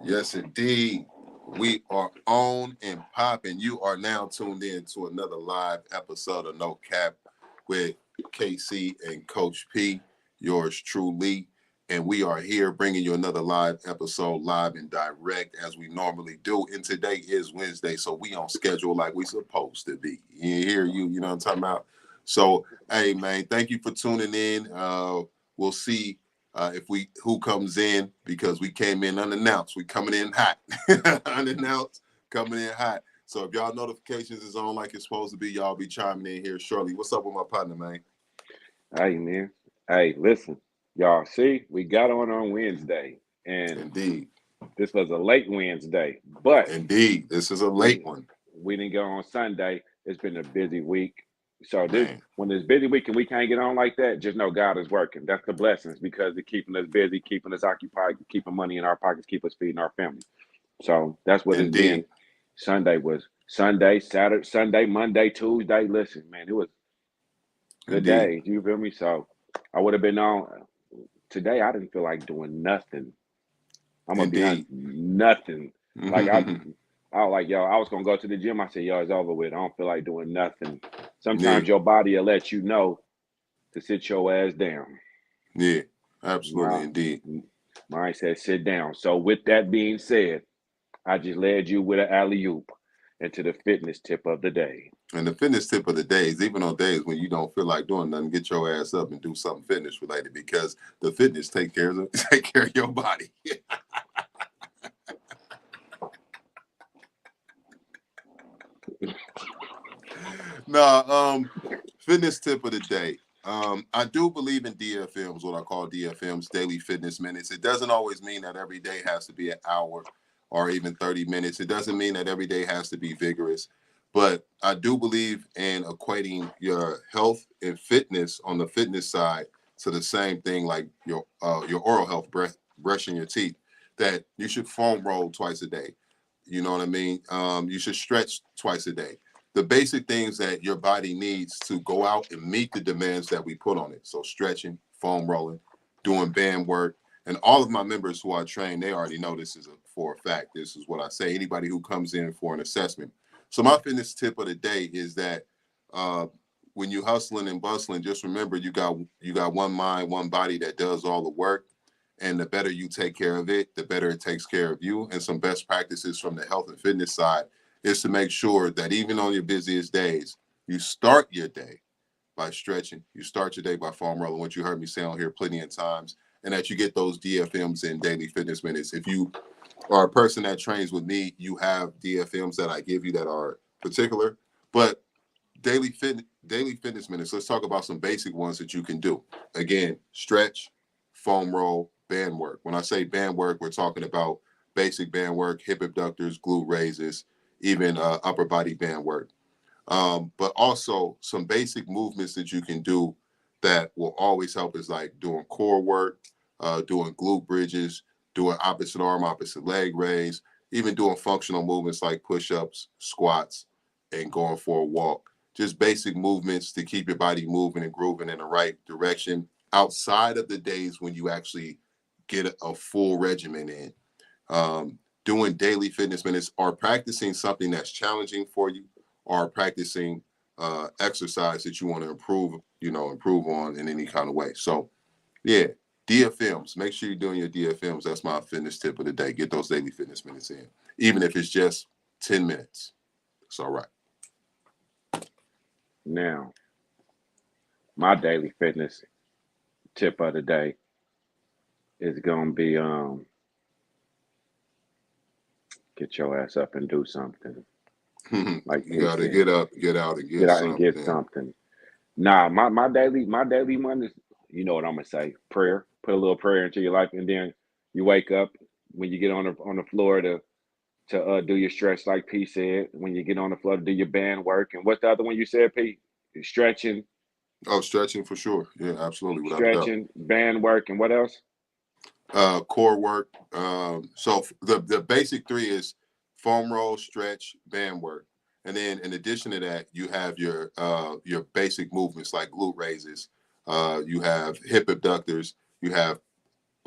Yes, indeed. We are on and popping. You are now tuned in to another live episode of No Cap with KC and Coach P, yours truly. And we are here bringing you another live episode, live and direct, as we normally do. And today is Wednesday, so we on schedule like we supposed to be. You know what I'm talking about? So, hey, man, thank you for tuning in. We'll see if we who comes in because we came in unannounced. We coming in hot, unannounced, coming in hot. So if y'all notifications is on like it's supposed to be, y'all be chiming in here shortly. What's up with my partner, man? Hey, man. Hey, listen, y'all. See, we got on Wednesday, and Indeed, this was a late Wednesday, but indeed, this is a we late one, we didn't go on Sunday. It's been a busy week. So this man. when it's busy week and we can't get on like that, just know God is working. That's the blessings because it's keeping us busy, keeping us occupied, keeping money in our pockets, keep us feeding our family. So that's what it's been. Indeed, Sunday was Sunday, Saturday, Sunday, Monday, Tuesday. Listen, man, it was good indeed, days. You feel me? So I would have been on today. I didn't feel like doing nothing. I'm gonna be honest, indeed. nothing. Like I was like, yo, I was gonna go to the gym. I said, yo, it's over with. I don't feel like doing nothing. Yeah, Sometimes your body will let you know to sit your ass down. yeah, absolutely, My indeed. mind said, sit down. So with that being said, I just led you with an alley oop into the fitness tip of the day. And the fitness tip of the day is even on days when you don't feel like doing nothing, get your ass up and do something fitness related because the fitness take care of take care of your body. Nah, fitness tip of the day. I do believe in DFMs, what I call DFMs, daily fitness minutes. It doesn't always mean that every day has to be an hour or even 30 minutes. It doesn't mean that every day has to be vigorous. But I do believe in equating your health and fitness on the fitness side to the same thing like your oral health, brushing your teeth, that you should foam roll twice a day. You know what I mean? You should stretch twice a day, the basic things that your body needs to go out and meet the demands that we put on it. So stretching, foam rolling, doing band work. And all of my members who I train, they already know this is for a fact. This is what I say. Anybody who comes in for an assessment. So my fitness tip of the day is that uh, when you hustling and bustling, just remember you got one mind, one body that does all the work. And the better you take care of it, the better it takes care of you. And some best practices from the health and fitness side is to make sure that even on your busiest days, you start your day by stretching. You start your day by foam rolling, what you heard me say on here plenty of times, and that you get those DFMs in daily fitness minutes. If you are a person that trains with me, you have DFMs that I give you that are particular, but daily fitness minutes. Let's talk about some basic ones that you can do. Again, stretch, foam roll, band work. When I say band work, we're talking about basic band work, hip abductors, glute raises, even upper body band work. But also some basic movements that you can do that will always help is like doing core work, doing glute bridges, doing opposite arm, opposite leg raise, even doing functional movements like push-ups, squats, and going for a walk. Just basic movements to keep your body moving and grooving in the right direction outside of the days when you actually get a full regimen in. Doing daily fitness minutes or practicing something that's challenging for you or practicing exercise that you want to improve on in any kind of way. So yeah, DFMs. Make sure you're doing your DFMs. That's my fitness tip of the day. Get those daily fitness minutes in, even if it's just 10 minutes. It's all right. Now, my daily fitness tip of the day is gonna be get your ass up and do something. Like You P got to said, get up, get out, and get get out and get something. something. Nah, my daily one is, you know what I'm gonna say, prayer. Put a little prayer into your life, and then you wake up when you get on the floor to do your stretch, like P said. When you get on the floor to do your band work, and what's the other one you said, P? Stretching, Oh, stretching for sure. Yeah, absolutely, without a doubt. stretching, band work, and what else? Core work. So the basic three is foam roll, stretch, band work, and then in addition to that, you have your basic movements like glute raises. You have hip abductors. You have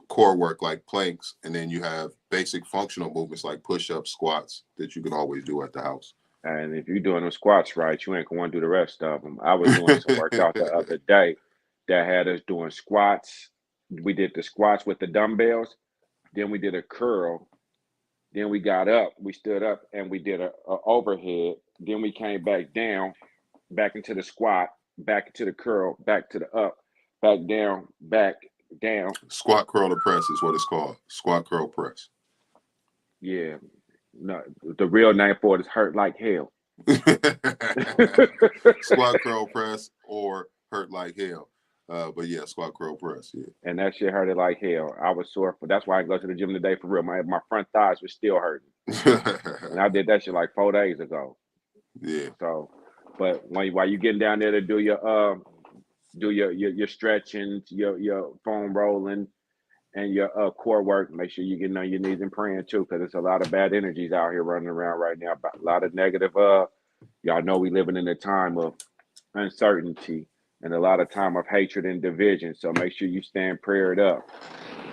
core work like planks, and then you have basic functional movements like push-ups, squats that you can always do at the house. And if you're doing them squats right, you ain't going to do the rest of them. I was doing some workout the other day that had us doing squats. We did the squats with the dumbbells. Then we did a curl. Then we got up. We stood up and we did a overhead. Then we came back down, back into the squat, back into the curl, back to the up, back down, back down. Squat, curl, or press is what it's called. Squat, curl, press. Yeah. No, the real name for it is hurt like hell. Squat, curl, press, or hurt like hell. But yeah, squat, curl, press. Yeah. And that shit hurted like hell. I was sore for. That's why I go to the gym today for real. My front thighs were still hurting, and I did that shit like 4 days ago. Yeah. So, but while you getting down there to do your stretching, your foam rolling, and your core work, make sure you're getting on your knees and praying too, because there's a lot of bad energies out here running around right now. A lot of negative. Y'all know we living in a time of uncertainty and a lot of time of hatred and division. So make sure you stand prayed up,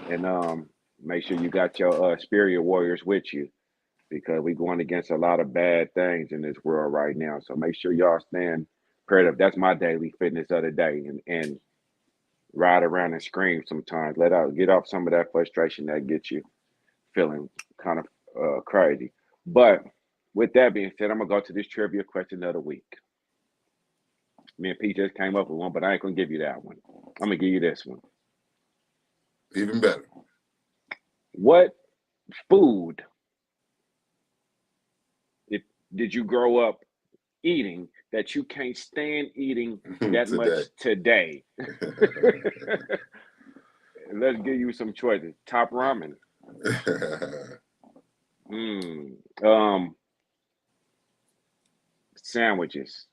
and make sure you got your spirit warriors with you, because we're going against a lot of bad things in this world right now. So make sure y'all stand prayed up. That's my daily fitness of the day, and ride around and scream sometimes. Get off some of that frustration that gets you feeling kind of crazy. But with that being said, I'm gonna go to this trivia question of the week. Me and Pete just came up with one, but I ain't gonna give you that one. I'm gonna give you this one. Even better. What food did you grow up eating that you can't stand eating that much today? Let's give you some choices. Top ramen. Sandwiches.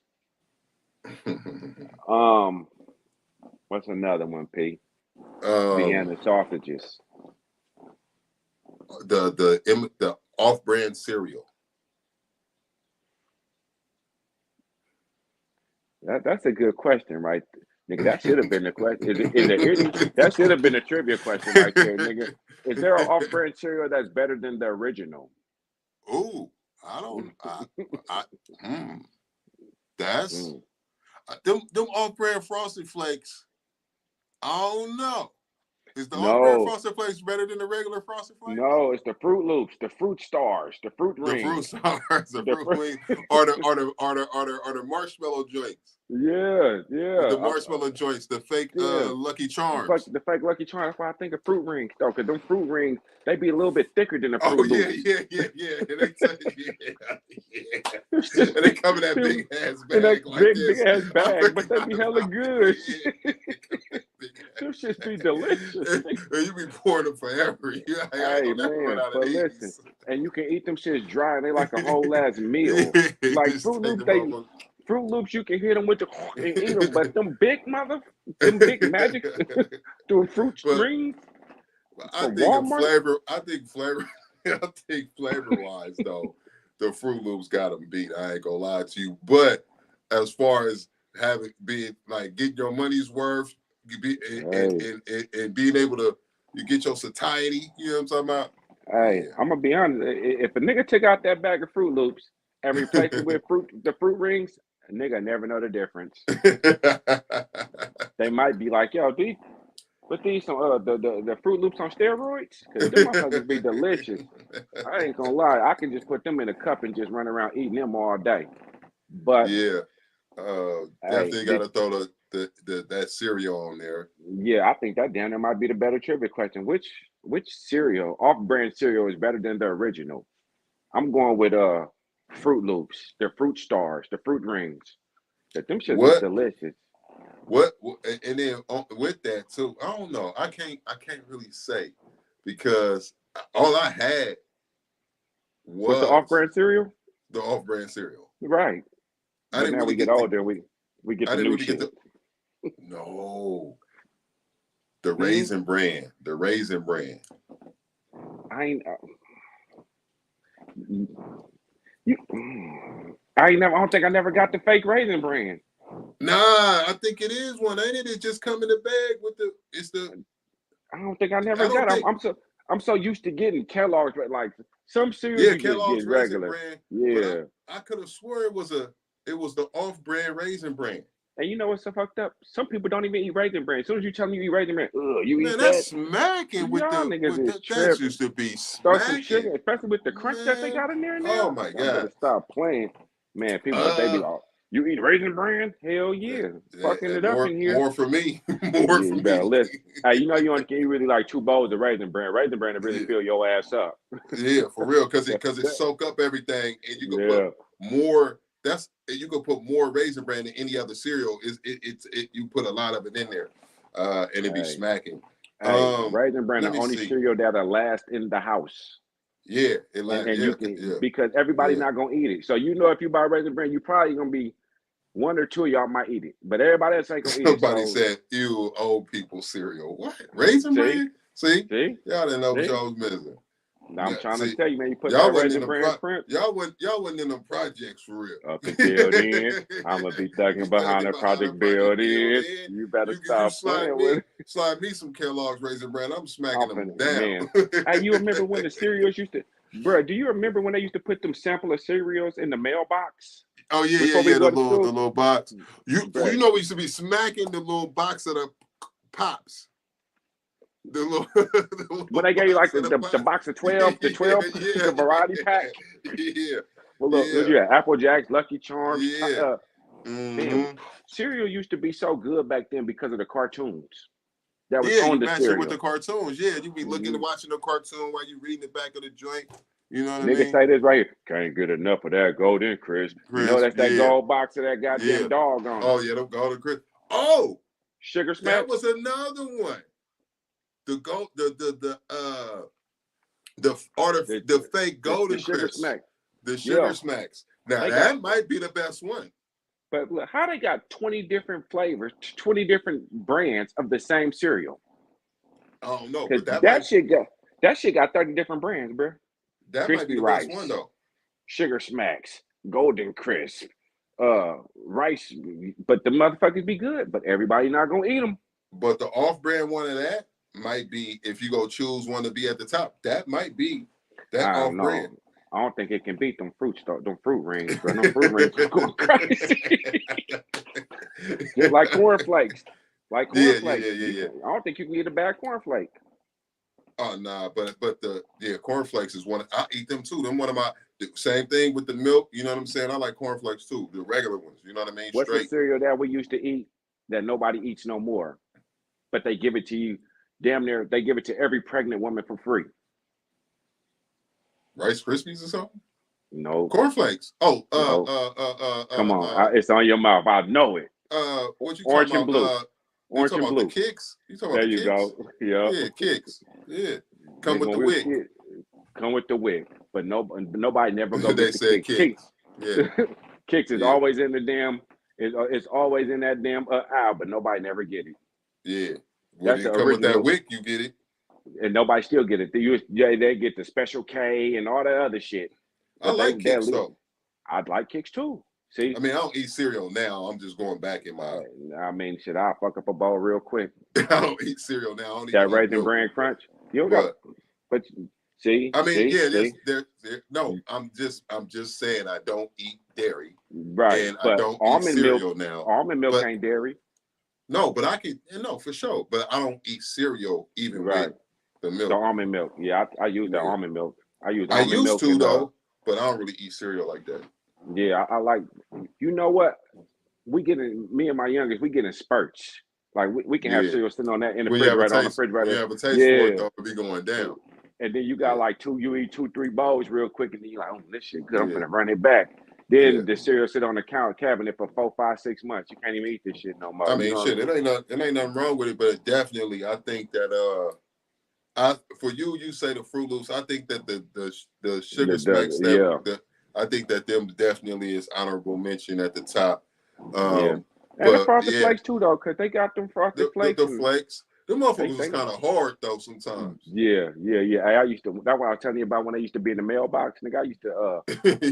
What's another one, P? Vienna sausages. The off-brand cereal. That's a good question, right? Nigga, that should have been the question. Is it that should have been a trivia question right there, nigga. Is there an off-brand cereal that's better than the original? Ooh, I don't. That's them off-brand Frosted Flakes. I don't know. Is the off-brand Frosted Flakes better than the regular Frosted Flakes? No, it's the Fruit Loops, the Fruit Stars, the Fruit Rings. The Fruit Stars, the Fruit Wings, or the marshmallow joints. Yeah. The marshmallow joints, the fake Lucky Charms. The fake Lucky Charms. That's why I think of Fruit Rings, though, because them Fruit Rings, they be a little bit thicker than the Fruit Loops. And they come in that big ass bag big ass bag, but they be hella good. Them shits be delicious. You be pouring them forever. Hey man, but listen, and you can eat them shits dry, and they like a whole ass meal. Like Fruit Loops, you can hit them with the and eat them, but them big magic, doing fruit strings. I think flavor wise though, the Fruit Loops got them beat. I ain't gonna lie to you. But as far as getting your money's worth, and being able to get your satiety, you know what I'm talking about? Hey, I'm gonna be honest. If a nigga took out that bag of Fruit Loops and replaced it with the Fruit Rings, a nigga never know the difference. They might be like, yo, put these on the Fruit Loops on steroids, because them motherfuckers be delicious. I ain't gonna lie, I can just put them in a cup and just run around eating them all day. But yeah, definitely gotta throw that cereal on there. Yeah, I think that damn there might be the better trivia question. Which cereal, off-brand cereal, is better than the original? I'm going with Fruit Loops, the Fruit Stars, the Fruit Rings. Them shit is delicious. What and then with that too, I don't know. I can't really say, because all I had was the off-brand cereal. The off-brand cereal, right? But now we get older, we get the new shit. No, the Raisin Bran, the Raisin Bran. I don't think I never got the fake Raisin Bran. Nah, I think it is one. Ain't it? It just come in the bag with I don't think I I never don't got. think. I'm so used to getting Kellogg's, but like some cereals Yeah, you just Kellogg's get Raisin regular. Bran, but Yeah. I could have swore it was the off-brand Raisin Bran. And you know what's so fucked up? Some people don't even eat Raisin Bran. As soon as you tell me you eat Raisin Bran, you Man, eat that's that? smacking Y'all niggas is that tripping. used to be Throw some sugar, smacking, especially with the crunch that they man. got in there Oh now. my Y'all better God. stop playing. Man, people, but they be Uh, like, you eat Raisin Bran? Hell yeah. Fucking it up in here. more for me, more Yeah, for you better me. listen. Hey, you know you only can eat really like 2 bowls of Raisin Bran. Raisin Bran to really Yeah, fill your ass up. yeah, for real, because it soak up everything, and you can put Yeah. more. You can put more Raisin Bran than any other cereal. You put a lot of it in there, and it be Hey, smacking. Raisin Bran Let the me only see. cereal that'll last in the house. Yeah, And yeah, you can yeah, because everybody yeah. not gonna eat it. So you know if you buy Raisin Bran, you probably gonna be one or two of y'all might eat it, but everybody else ain't gonna eat it. Somebody So said, "Ew, old people cereal." What Raisin see, Bran? See, see, y'all didn't know what see. y'all was missing. Now I'm Yeah, trying to see, tell you, man, you put y'all that wasn't in Raisin them Bran crunch. y'all wasn't in them projects for real. Up until then, I'm gonna be You thugging better behind be the behind the project project building. building. You better You stop playing with it. slide me some Kellogg's Raisin Bran. I'm smacking I'm them finna, down. man. Hey, you remember when the cereals used to, bro? Do you remember when they used to put them sample of cereals in the mailbox Oh yeah, before we yeah. go to The school, little box. bro? You know we used to be smacking the little box of the pops. The When little they gave you like box of the the pops. box of 12, the Yeah, 12, yeah, the variety pack. yeah, Well, look, yeah, you had Apple Jacks, Lucky Charms. yeah. Man, Mm-hmm. cereal used to be so good back then because of the cartoons that was Yeah, on you the match it with the cereal. cartoons. Yeah, you be looking Mm-hmm. and watching the cartoon while you reading the back of the joint. You know what I Niggas mean? say this right here. Can't get enough of that golden Chris. You know Chris, that's that yeah, gold box of that yeah. goddamn dog on it. Oh yeah, them golden Chris. Oh, Sugar that Smacks. was another one. The gold, the fake The golden Sugar Chris, Smacks. the sugar Yeah, smacks. Now they got. that might be the best one. But look, how they got 20 different flavors, 20 different brands of the same cereal? I don't know, Because but that shit got 30 different brands, bro. that might be Crispy the best one Rice, though. Sugar Smacks, Golden Crisp, rice, but the motherfuckers be good, but everybody not gonna eat them. But the off-brand one of that might be, if you go choose one to be at the top, that might be that I don't off-brand. know. I don't think it can beat them them fruit rings, bro. Them fruit rings are going crazy. Just like cornflakes. Like Yeah, cornflakes. yeah. I don't think you can get a bad cornflake. Oh nah, but cornflakes is one. I eat them too. Them one of my same thing with the milk. You know what I'm saying? I like cornflakes too, the regular ones. You know what I mean? What's the Straight cereal that we used to eat that nobody eats no more? But they give it to you damn near, they give it to every pregnant woman for free. Rice Krispies or something. No, Cornflakes. Oh, no. Come on. It's on your mouth. I know it. what you talking Orange and about? blue. You Orange talking and about the blue. kicks? You talking There about the you kicks? go. Yeah. Yeah, kicks. Yeah, come Nigga, with when the we was wick. kids, come with the wick. But nobody never go They get the said kicks. kicks. Yeah, Kicks is yeah, always in the damn. It's always in that damn aisle, but nobody never get it. yeah. When That's you the come with that original, wick, you get it. and nobody still get it. They get the special K and all that other shit. I But like they kicks leave. though. I'd like kicks too. See, I mean, I don't eat cereal now. I'm just going back in my. I mean, shit, I'll fuck up a bowl real quick. I don't eat cereal now. I don't even That eat Raisin milk. Bran Crunch, you don't got. But But see, I mean, yeah, see, no. I'm just saying I don't eat dairy, right. and I But don't eat cereal now. almond milk But ain't dairy. no, but I can, no, for sure. But I don't eat cereal even with Right. the The milk. almond milk. Yeah, I use the Yeah. almond milk. I use I almond used milk to and though, but I don't really eat cereal like that. yeah, I like. You know what? Me and my youngest, we get in spurts. Like we can have Yeah. cereal sitting on that in the When you have a refrigerator on the taste, when you refrigerator. have a taste for it Yeah, though, it be going down. and then you got Yeah. like you eat 2-3 bowls real quick, and then you're like, oh, this shit good. I'm Yeah. gonna run it back. Yeah. Then the cereal sit on the cabinet for 4, 5, 6 months. You can't even eat this shit no more. I You mean, know what shit, I mean? it ain't nothing wrong with it, but it definitely, I think that for you say the Fruit Loops. I think that the Sugar Smacks Yeah, I think that them definitely is honorable mention at the top. yeah. And the But frosted yeah, flakes too, though, because they got them frosted flakes the and flakes, the motherfuckers was they kind of hard though sometimes. yeah. I used to. That's what I was telling you about when I used to be in the mailbox. Nigga, I used to.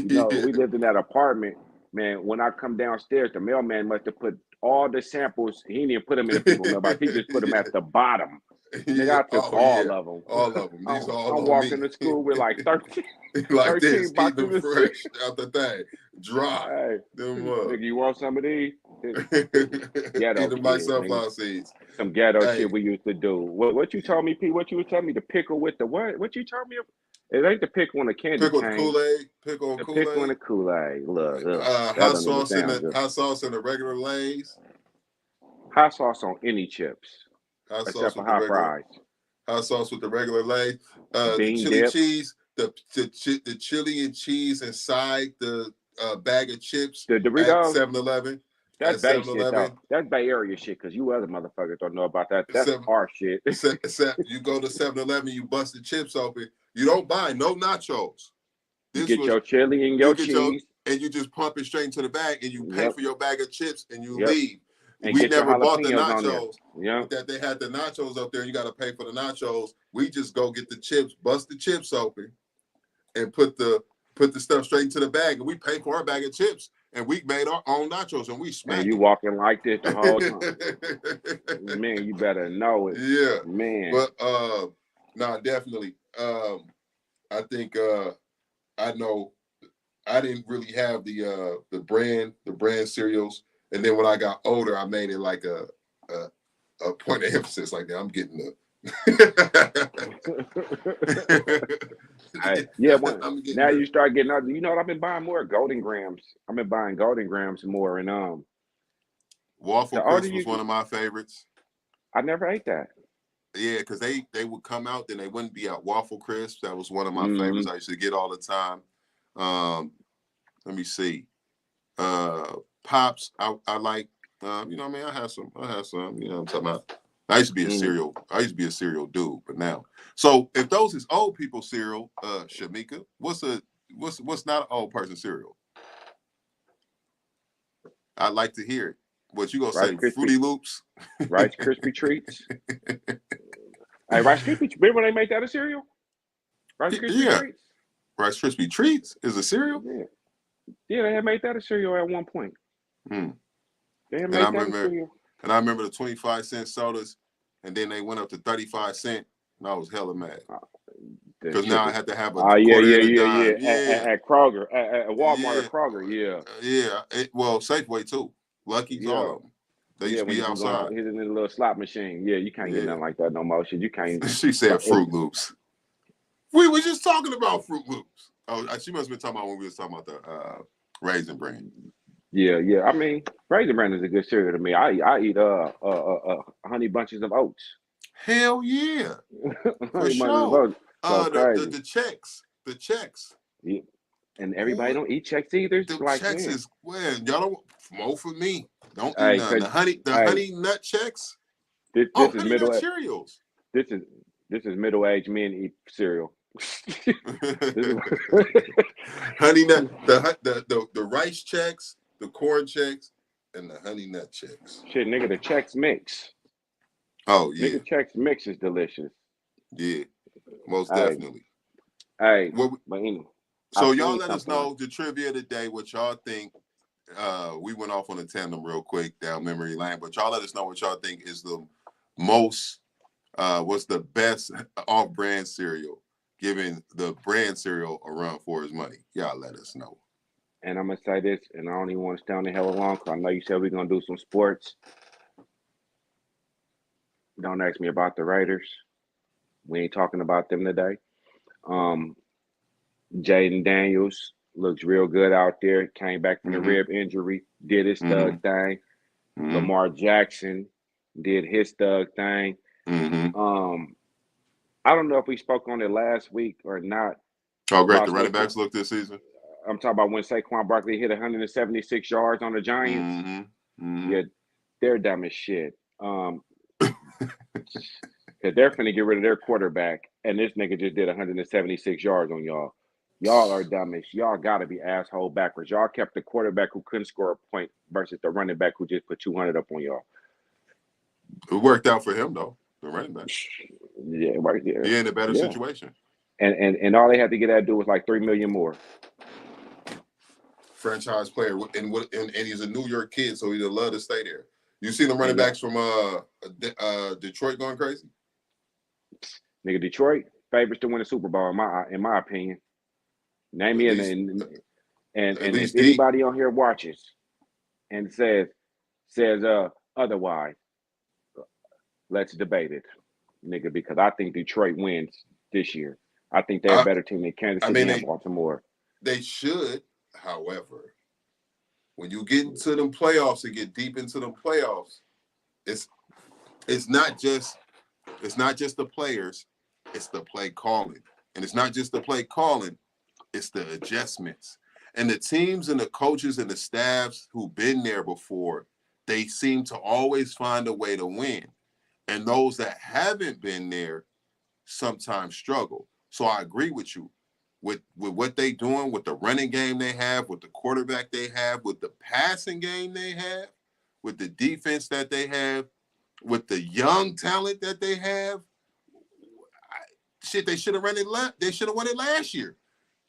Yeah. We lived in that apartment. Man, when I come downstairs, the mailman must have put all the samples. He didn't even put them in the people mailbox. He just put them Yeah. at the bottom. Nigga, I took all of them. all of them. These are all I'm on me. walking to school with like 13, like 13 this, eat them boxes of cereal. fresh out the thing, dry Hey, them up. nigga, you want some of these? Ghetto Eat them like kids, nigga. sunflower seeds. Some ghetto Hey, shit we used to do. What you told me, P? What you was telling me? The pickle with the what? What you told me? It ain't the pickle on the candy pickle with cane. Kool-Aid, pickle on The pickle and Kool-Aid. the Kool-Aid. Look, that Hot don't even sauce in sound the good. hot sauce in the regular Lay's. Hot sauce on any chips, Hot sauce except for with the hot regular. fries. Hot sauce with the regular Lay's. The Bean chili dip. cheese, the chili and cheese inside the bag of chips The at Doritos. 7-Eleven. That's At Bay shit 7-Eleven. though. That's Bay Area shit, because you other motherfuckers don't know about that. That's our shit. You go to 7-Eleven, you bust the chips open. You don't buy no nachos. You get your chili and your cheese. And you just pump it straight into the bag, and you pay for your bag of chips, and you leave. And We get never your bought the jalapenos on there. nachos. Yeah. That they had the nachos up there. You got to pay for the nachos. We just go get the chips, bust the chips open, and put the stuff straight into the bag, and we pay for our bag of chips, and we made our own nachos, and we smacked. And you walking like this the whole time. Man, you better know it. Yeah, man. But definitely. I think I know I didn't really have the brand cereals, and then when I got older, I made it like a point of emphasis, like that. I'm getting the. Now you start getting out. You know what? I've been buying more Golden Grams. I've been buying Golden Grams more, and Waffle Crisp was one of my favorites. I never ate that. Yeah, because they would come out, then they wouldn't be out. Waffle Crisp, that was one of my favorites. I used to get all the time. Let me see. Pops, I like. You know what I mean? I have some. You know what I'm talking about. I used to be a cereal. I used to be a cereal dude, but now. So if those is old people cereal, Shamika, what's not an old person cereal? I'd like to hear it. What you gonna say? Fruity Loops, Rice Krispie treats. Hey, Rice Krispie. Remember when they make that a cereal? Rice Krispie treats. Rice Krispie treats is a cereal. Yeah, they had made that a cereal at one point. They had made that a cereal. And I remember the 25-cent sodas, and then they went up to 35-cent, and I was hella mad. Because now I had to have a quarter and a dime. Yeah. At Kroger, at Walmart or Kroger, well, Safeway too. Lucky's, all of them. They used to be outside. Hit it in a little slot machine. Yeah, you can't get nothing like that no more. Shit, you can't. She said Fruit Loops. We were just talking about Fruit Loops. Oh, she must have been talking about when we was talking about the Raisin Bran. Yeah. I mean, Raisin Bran is a good cereal to me. I eat honey bunches of oats. Hell yeah, for sure. The checks. Yeah. And everybody don't eat checks either. The like, checks is y'all don't more for me. Don't eat none. The honey nut checks. This is honey nut Cheerios. This is middle-aged men eat cereal. Honey nut, the rice checks, the corn checks, and the honey nut checks. Shit, nigga, the checks mix. Oh yeah, nigga, checks mix is delicious. Yeah, most definitely. Hey, so y'all let us know the trivia today. What y'all think? We went off on a tandem real quick down memory lane, but y'all let us know what y'all think is the most. What's the best off-brand cereal? Giving the brand cereal a run for his money. Y'all let us know. And I'm gonna say this, and I don't even want to stay on the hell long, because I know you said we're gonna do some sports. Don't ask me about the Raiders. We ain't talking about them today. Jaden Daniels looks real good out there. Came back from the rib injury, did his thug thing. Lamar Jackson did his thug thing. I don't know if we spoke on it last week or not. How great the running backs look this season. I'm talking about when Saquon Barkley hit 176 yards on the Giants. Yeah, they're dumb as shit. Because they're finna get rid of their quarterback, and this nigga just did 176 yards on y'all. Y'all are dumb as y'all gotta be asshole backwards. Y'all kept the quarterback who couldn't score a point versus the running back who just put 200 up on y'all. It worked out for him though, the running back. Yeah, right there. He in a better situation. And all they had to get that do was like $3 million more. Franchise player, and he's a New York kid, so he'd love to stay there. You see the running backs from Detroit going crazy? Nigga, Detroit favorites to win the Super Bowl in my opinion. Name At me least at and if least deep. anybody on here watches and says otherwise, let's debate it, nigga, because I think Detroit wins this year. I think they're a I better team than Kansas I City mean and Baltimore. they should. However, when you get into them playoffs and get deep into them playoffs, it's it's not just it's not just the players, it's the play calling. And it's not just the play calling, it's the adjustments. And the teams and the coaches and the staffs who've been there before, they seem to always find a way to win. And those that haven't been there sometimes struggle. So I agree with you. With what they doing, with the running game they have, with the quarterback they have, with the passing game they have, with the defense that they have, with the young talent that they have, shit, they should have run it. They should have won it last year.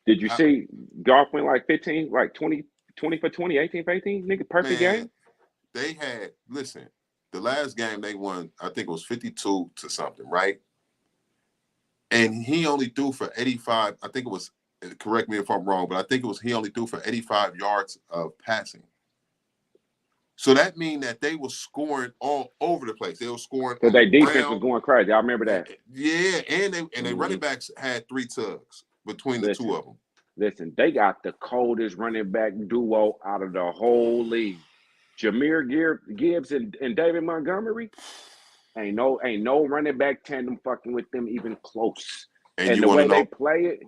Did you see Golf went like 15, like 20, 20 for 20, 18 for 18? Nigga, perfect Man, game. they had listen. The last game they won, I think it was 52 to something, right? And he only threw for 85. I think it was. Correct me if I'm wrong, but I think it was he only threw for 85 yards of passing. So that means that they were scoring all over the place. They were scoring Because on the their defense was ground. going crazy. I remember that. Yeah, and they running Mm-hmm. backs had 3 tugs between the two Listen, of them. listen, they got the coldest running back duo out of the whole league. Jameer Gibbs and David Montgomery. Ain't no running back tandem fucking with them even close. And And you the want to way they know? play it,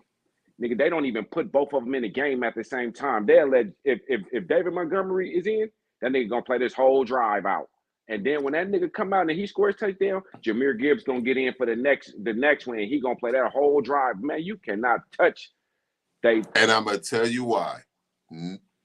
nigga, they don't even put both of them in the game at the same time. They'll let if David Montgomery is in, that nigga gonna play this whole drive out. And then when that nigga come out and he scores touchdown, Jameer Gibbs gonna get in for the next one, and he gonna play that whole drive. Man, you cannot touch they. And I'm gonna tell you why.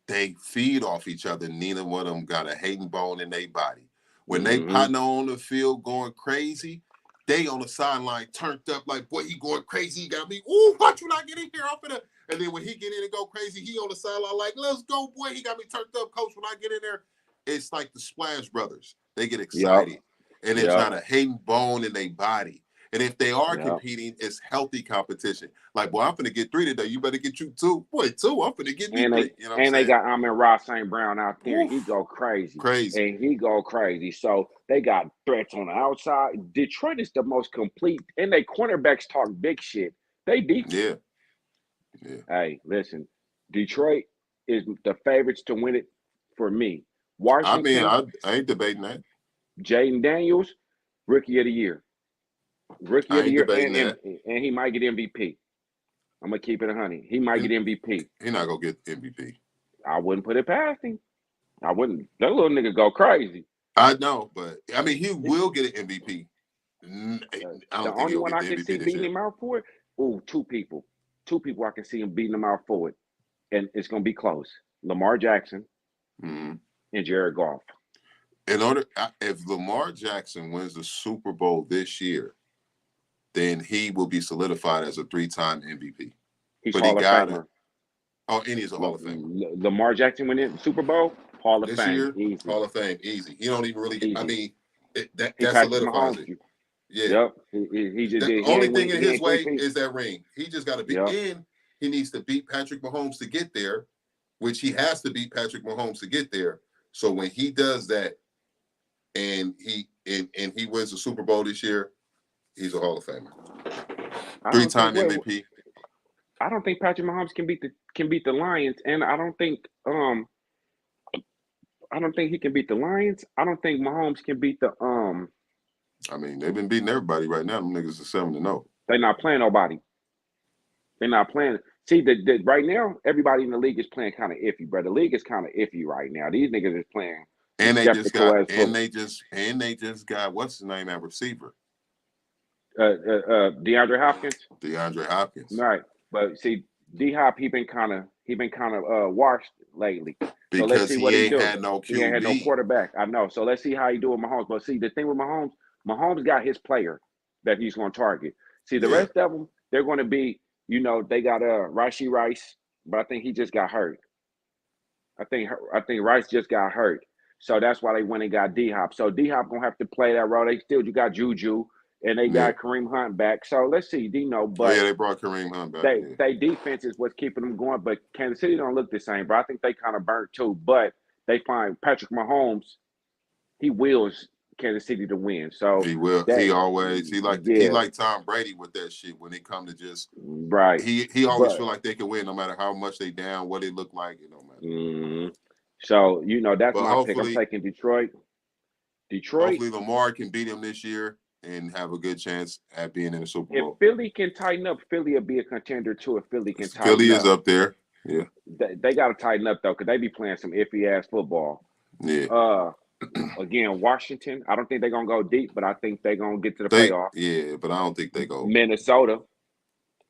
They feed off each other. Neither one of them got a hating bone in their body. When they Mm-hmm. partner on the field going crazy, they on the sideline turned up like, boy, he going crazy. He got me. Ooh, watch when I get in here. I'm finna. And then when he get in and go crazy, he on the sideline like, let's go, boy. He got me turned up, coach. When I get in there, it's like the Splash Brothers. They get Yep. excited, and there's Yep. not a hating bone in their body. And if they are Yep. competing, it's healthy competition. Like, boy, I'm finna get 3 today. You better get you 2. Boy, 2. I'm finna get me 3. You know what I'm And they saying? got Amon-Ra St. Brown out there. Oof, He go crazy. crazy. And he go crazy. So they got threats on the outside. Detroit is the most complete, and they cornerbacks talk big shit. They deep. Yeah. Yeah. Hey, listen, Detroit is the favorites to win it for me. I mean, Washington, I ain't debating that. Jaden Daniels, rookie of the year. Rookie I of the ain't year, debating that. and he might get MVP. I'm gonna keep it 100. He might get MVP. He not gonna get MVP. I wouldn't put it past him. I wouldn't. That little nigga go crazy. I know, but I mean, he will get an MVP. I The don't think only he'll one get I the can see MVP this beating year. him out for it, two people. Two people I can see him beating him out for it. And it's gonna be close. Lamar Jackson Mm-hmm. and Jared Goff. If Lamar Jackson wins the Super Bowl this year, then he will be solidified as a 3-time MVP. He's But he Hall of got it. Famer. Oh, and he's a Hall of Famer. Lamar Jackson winning the Super Bowl, Hall of This Fame, year, easy, Hall of Fame, easy. He don't even really. I easy. mean, that He Patrick solidifies Mahomes. it. Yeah. Yep. He just The did. He only ain't thing win. in He his ain't way three-peat. is that ring. He just got to be Yep. in. He needs to beat Patrick Mahomes to get there, which he has to beat Patrick Mahomes to get there. So when he does that, and he wins the Super Bowl this year, he's a Hall of Famer, I don't think. 3-time Wait, MVP. I don't think Patrick Mahomes can beat the Lions, and I don't think he can beat the Lions. I don't think Mahomes can beat the I mean, they've been beating everybody right now. Them niggas are 7-0. They're not playing nobody. They're not playing. See, right now, everybody in the league is playing kind of iffy, bro. The league is kind of iffy right now. These niggas is playing And they just skeptical got as football. they just got what's his name at receiver? DeAndre Hopkins. DeAndre Hopkins. Right, but see, D Hop he been kind of washed lately. So let's Because see he what he ain't do. had no He ain't had no QB. quarterback. I know. So let's see how he do with Mahomes. But see, the thing with Mahomes got his player that he's going to target. See, the rest of them, they're going to be, they got Rashee Rice, but I think he just got hurt. I think Rice just got hurt. So that's why they went and got D Hop. So D Hop gonna have to play that role. You got Juju. and they Yeah. got Kareem Hunt back. So let's see, Oh yeah, but they brought Kareem Hunt back. Yeah. they defense is what's keeping them going. But Kansas City don't look the same, bro. I think they kind of burnt too. But they find Patrick Mahomes, he wills Kansas City to win. So He will. that, He always he yeah, like Tom Brady with that shit when it come to just right. he always But feel like they can win no matter how much they down, what it look like, it don't matter. so that's But my pick. I'm taking Detroit. Detroit. hopefully Lamar can beat him this year and have a good chance at being in the Super If Bowl. Philly can tighten up, Philly will be a contender too. If Philly can Philly tighten is up, up there. Yeah. they got to tighten up though, because they be playing some iffy ass football. Yeah. Again, Washington. I don't think they're gonna go deep, but I think they're gonna get to the playoff. But I don't think they go. Minnesota.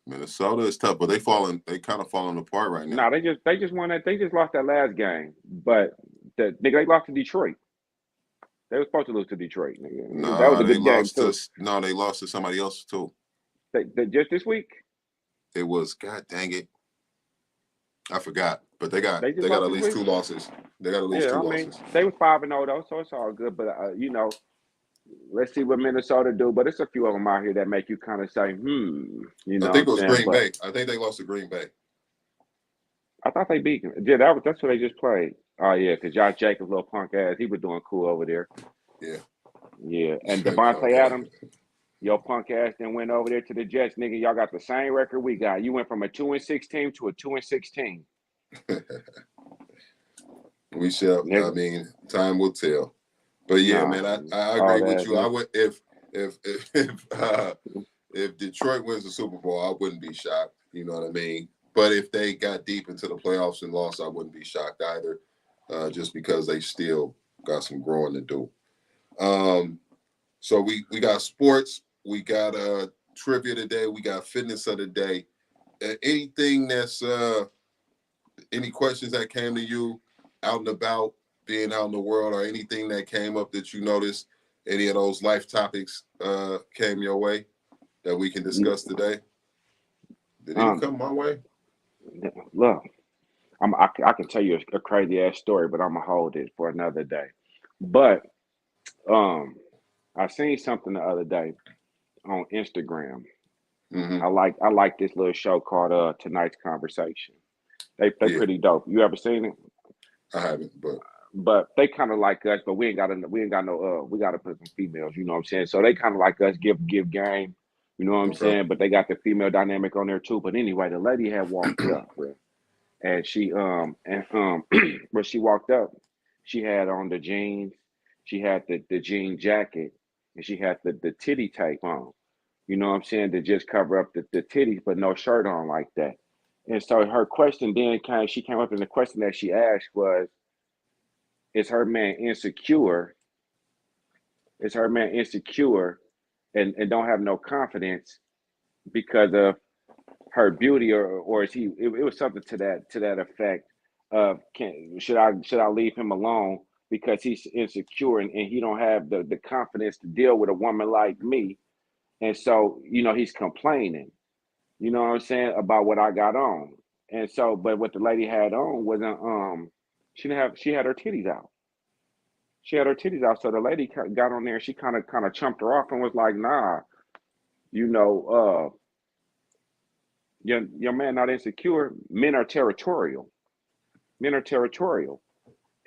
Minnesota is tough, but they kind of falling apart right now. No, they just won that. They just lost that last game, but they lost to Detroit. They were supposed to lose to Detroit. Nigga. That was Nah, a good game too. they lost to somebody else too. They just this week. It was, God dang it, I forgot. But they got They just at lost this least week. two losses. They got at least Yeah, two I mean losses. they was 5-0 though, so it's all good. But let's see what Minnesota do. But it's a few of them out here that make you kind of say, you I know what think I'm it was saying? Green But Bay. I think they lost to Green Bay. I thought they beat them. Yeah, that's what they just played. Oh yeah, because Josh Jacobs, little punk ass, he was doing cool over there. Yeah. Yeah, and Fuck Devontae yeah. Adams, your punk ass then went over there to the Jets, nigga. Y'all got the same record we got. You went from a 2-6 team to a 2-6 team. We shall. I Nigga. mean, time will tell. But yeah, Nah, man, I all agree with that, you. I nigga. would if Detroit wins the Super Bowl, I wouldn't be shocked. You know what I mean? But if they got deep into the playoffs and lost, I wouldn't be shocked either. Just because they still got some growing to do. So we got sports, we got trivia today, we got fitness of the day. Anything that's any questions that came to you out and about, being out in the world, or anything that came up that you noticed, any of those life topics came your way that we can discuss today? Did any come my way? Look, I can tell you a crazy ass story, but I'm gonna hold it for another day. But I seen something the other day on Instagram. Mm-hmm. I like this little show called Tonight's Conversation. They Yeah. pretty dope. You ever seen it? I haven't, But they kind of like us, but we ain't got no we got to put some females. You know what I'm saying? So they kind of like us, give game. You know what I'm okay. saying? But they got the female dynamic on there too. But anyway, the lady had walked up, bro, and she when she walked up, she had on the jeans, she had the jean jacket, and she had the titty tape on. You know what I'm saying? To just cover up the titties, but no shirt on like that. And so her question then she came up, and the question that she asked was, is her man insecure? Is her man insecure and don't have no confidence because of her beauty, or is he? It was something to that effect of should I leave him alone because he's insecure and he don't have the confidence to deal with a woman like me, and so he's complaining. You know what I'm saying about what I got on, and so but what the lady had on wasn't she had her titties out. She had her titties out. So the lady got on there. She kind of chumped her off and was like, "Nah, you know, your man not insecure. Men are territorial. Men are territorial,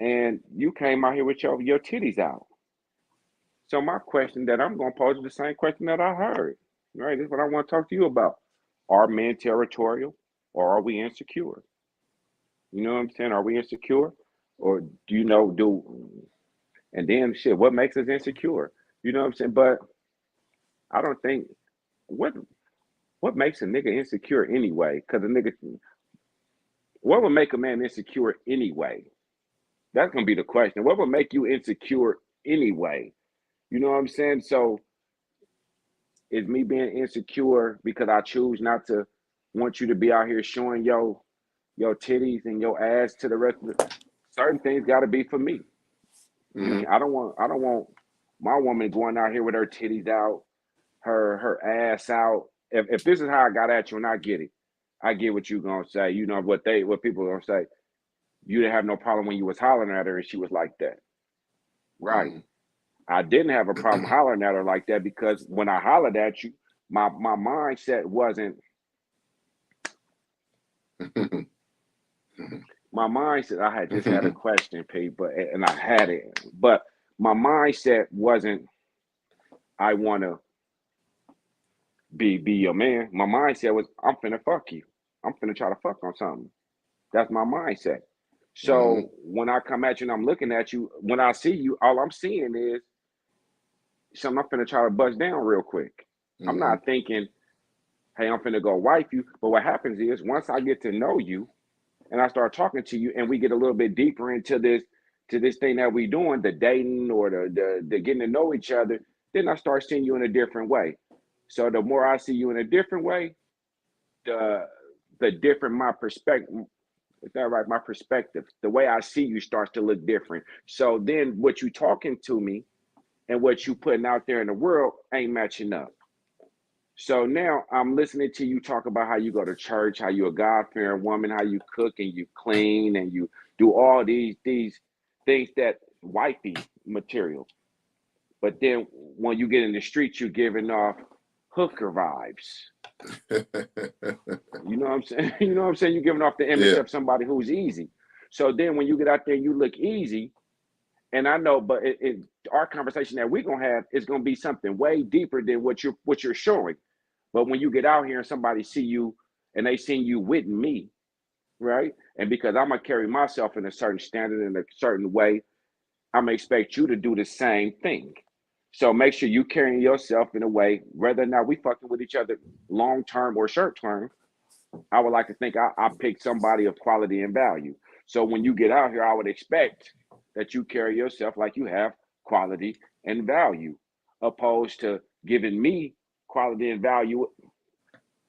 and you came out here with your titties out." So my question that I'm gonna pose is the same question that I heard. Right, this is what I want to talk to you about. Are men territorial, or are we insecure? You know what I'm saying? Are we insecure, or do you know do? And then shit, what makes us insecure? You know what I'm saying? But I don't think what what makes a nigga insecure anyway? Because a nigga, what would make a man insecure anyway? That's gonna be the question. What would make you insecure anyway? You know what I'm saying? So is me being insecure because I choose not to want you to be out here showing your titties and your ass to the rest of the certain things got to be for me. Mm-hmm. I don't want my woman going out here with her titties out, her ass out. If this is how I got at you and I get it, I get what you gonna say. You know what people gonna say. You didn't have no problem when you was hollering at her and she was like that. Right. Mm-hmm. I didn't have a problem hollering at her like that because when I hollered at you, my mindset wasn't my mindset. I had just had a question, Pete, but and I had it, but my mindset wasn't I want to be your man. My mindset was I'm finna fuck you. I'm finna try to fuck on something. That's my mindset. So when I come at you and I'm looking at you, when I see you, all I'm seeing is something I'm finna try to bust down real quick. I'm not thinking, hey, I'm finna go wife you. But what happens is once I get to know you and I start talking to you and we get a little bit deeper into this thing that we doing, the dating or the getting to know each other, then I start seeing you in a different way. So the more I see you in a different way, the different my perspective. Is that right? My perspective, the way I see you starts to look different. So then what you talking to me and what you putting out there in the world ain't matching up. So now I'm listening to you talk about how you go to church, how you a God-fearing woman, how you cook and you clean and you do all these things that wifey material. But then when you get in the streets, you're giving off hooker vibes. You know what I'm saying? You know what I'm saying? You're giving off the image Yeah, of somebody who's easy. So then when you get out there and you look easy, and I know, but our conversation that we're gonna have is gonna be something way deeper than what you're showing. But when you get out here and somebody see you and they seen you with me, right? And because I'm gonna carry myself in a certain standard in a certain way, I'm gonna expect you to do the same thing. So make sure you carrying yourself in a way, whether or not we fucking with each other long term or short term. I would like to think I picked somebody of quality and value. So when you get out here, I would expect that you carry yourself like you have quality and value, opposed to giving me quality and value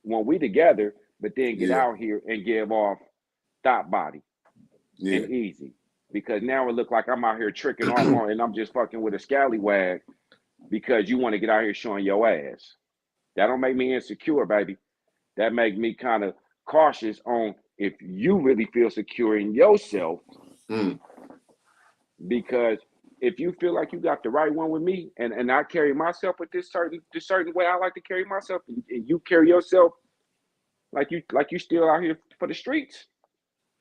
when we together, but then get yeah, out here and give off thought body yeah, and easy. Because now it look like I'm out here tricking off on and I'm just fucking with a scallywag because you want to get out here showing your ass. That don't make me insecure, baby. That make me kind of cautious on if you really feel secure in yourself, mm, because if you feel like you got the right one with me and I carry myself with this certain way I like to carry myself and you carry yourself like you still out here for the streets,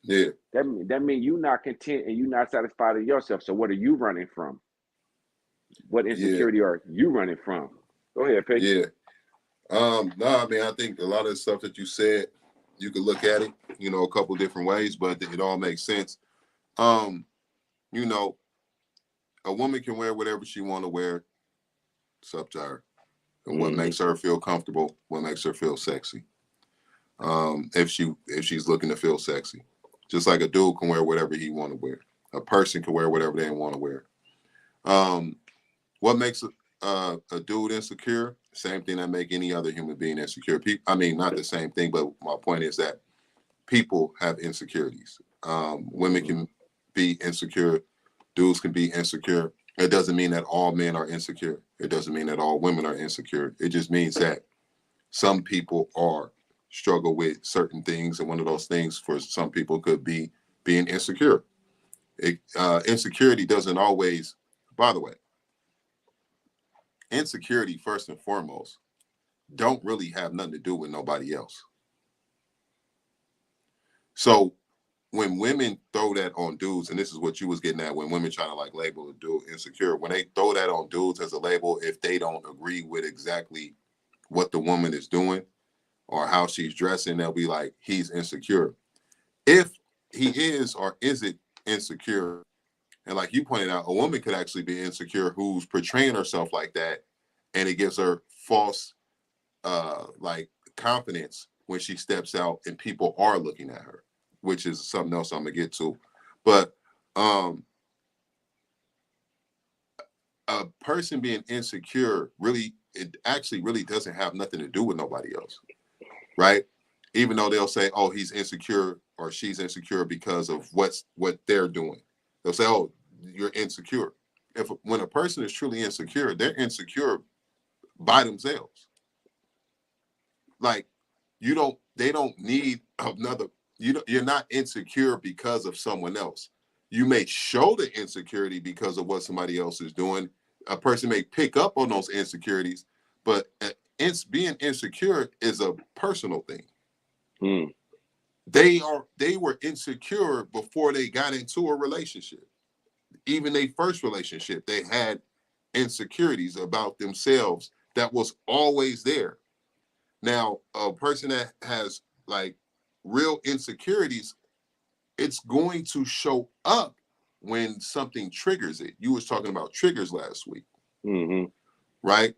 yeah, that means you not content and you not satisfied in yourself. So what are you running from? What yeah, insecurity are you running from? Go ahead, Pete. yeah. No, I mean, I think a lot of the stuff that you said, you could look at it, a couple different ways, but it all makes sense. Um, you know, a woman can wear whatever she want to wear. It's up to her, and what Mm-hmm. makes her feel comfortable, what makes her feel sexy. If she's looking to feel sexy, just like a dude can wear whatever he want to wear. A person can wear whatever they want to wear. Um, what makes a dude insecure? Same thing that make any other human being insecure. I mean, not the same thing, but my point is that people have insecurities. Women Mm-hmm. can be insecure. Dudes can be insecure. It doesn't mean that all men are insecure. It doesn't mean that all women are insecure. It just means that some people are struggle with certain things, and one of those things for some people could be being insecure. Insecurity doesn't always, by the way, insecurity first and foremost don't really have nothing to do with nobody else. So when women throw that on dudes, and this is what you was getting at, when women try to like label a dude insecure, when they throw that on dudes as a label, if they don't agree with exactly what the woman is doing or how she's dressing, they'll be like, he's insecure. If he is or isn't insecure, and like you pointed out, a woman could actually be insecure who's portraying herself like that, and it gives her false like confidence when she steps out and people are looking at her, which is something else I'm gonna get to. But um a person being insecure really, it actually really doesn't have nothing to do with nobody else, right? Even though they'll say, oh, he's insecure or she's insecure because of what they're doing. They'll say, oh, you're insecure. If when a person is truly insecure, they're insecure by themselves. Like they don't need another. You're not insecure because of someone else. You may show the insecurity because of what somebody else is doing, A person may pick up on those insecurities, but being insecure is a personal thing. Mm. They were insecure before they got into a relationship. Even their first relationship, they had insecurities about themselves that was always there. Now, a person that has like real insecurities, it's going to show up when something triggers it. You was talking about triggers last week, Mm-hmm. right?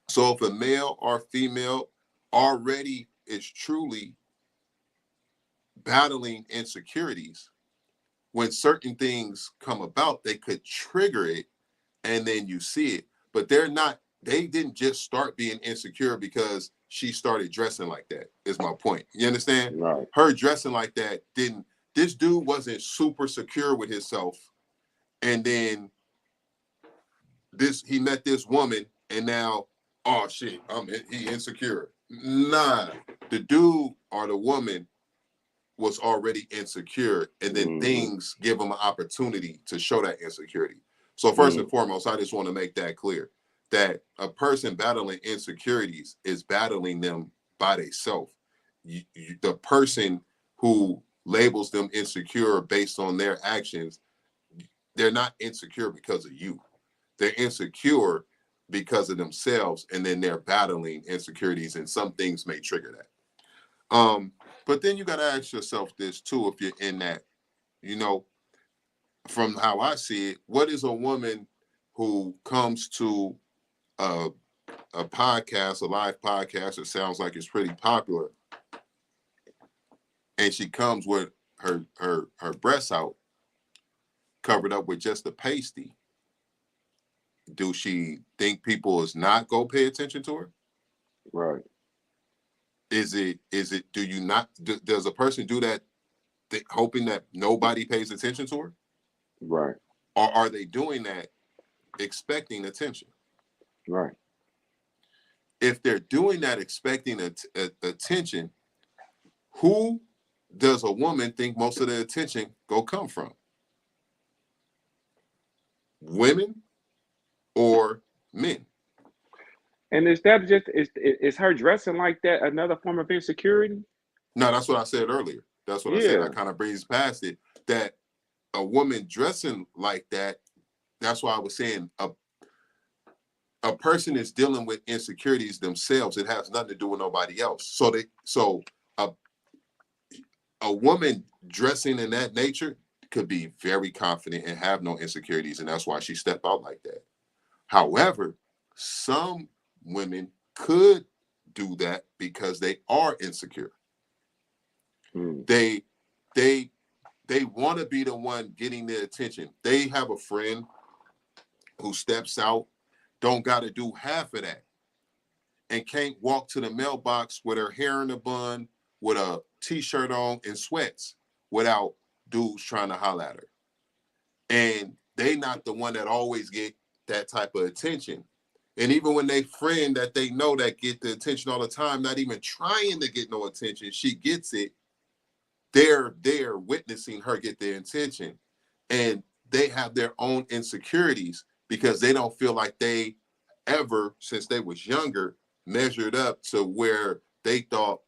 So if a male or female already is truly battling insecurities, when certain things come about, they could trigger it and then you see it. But they didn't just start being insecure because she started dressing like that, is my point. You understand? Right. Her dressing like that didn't, this dude wasn't super secure with himself. And then he met this woman and now, oh shit, he insecure. Nah, the dude or the woman was already insecure, and then Mm-hmm. things give them an opportunity to show that insecurity. So first and Mm. foremost, I just want to make that clear that a person battling insecurities is battling them by themselves. The person who labels them insecure based on their actions, they're not insecure because of you. They're insecure because of themselves, and then they're battling insecurities, and some things may trigger that. But then you got to ask yourself this too, if you're in that, you know, from how I see it, what is a woman who comes to a, a podcast, a live podcast, it sounds like it's pretty popular, and she comes with her breasts out, covered up with just a pasty? Do she think people is not go pay attention to her? Right. Do you not, does a person do that hoping that nobody pays attention to her? Right. Or are they doing that expecting attention? Right. If they're doing that expecting attention, who does a woman think most of the attention go come from? Women or men? And is that just is her dressing like that another form of insecurity? No, that's what I said earlier. That's what I said. I Yeah. kind of breezed past it. That a woman dressing like that, that's why I was saying a person is dealing with insecurities themselves. It has nothing to do with nobody else. So a a woman dressing in that nature could be very confident and have no insecurities, and that's why she stepped out like that. However, some women could do that because they are insecure. Mm. They they they want to be the one getting the attention. They have a friend who steps out, don't got to do half of that, and can't walk to the mailbox with her hair in a bun, with a t-shirt on and sweats without dudes trying to holler at her. And they not the one that always get that type of attention. And even when they friend that they know that get the attention all the time, not even trying to get no attention, she gets it. They're witnessing her get their attention. And they have their own insecurities because they don't feel like they ever, since they was younger, measured up to where they thought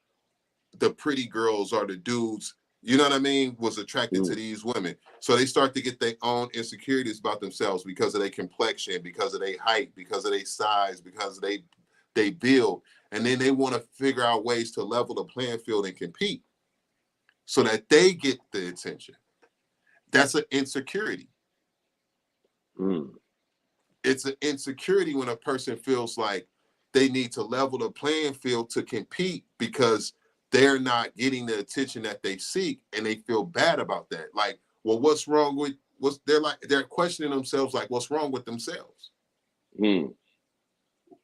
the pretty girls or the dudes, you know what I mean, was attracted to Mm. these women. So they start to get their own insecurities about themselves because of their complexion, because of their height, because of their size, because they build. And then they want to figure out ways to level the playing field and compete so that they get the attention. That's an insecurity. Mm. It's an insecurity when a person feels like they need to level the playing field to compete because they're not getting the attention that they seek, and they feel bad about that. Like, well, what's wrong with they're questioning themselves, like, what's wrong with themselves? Mm.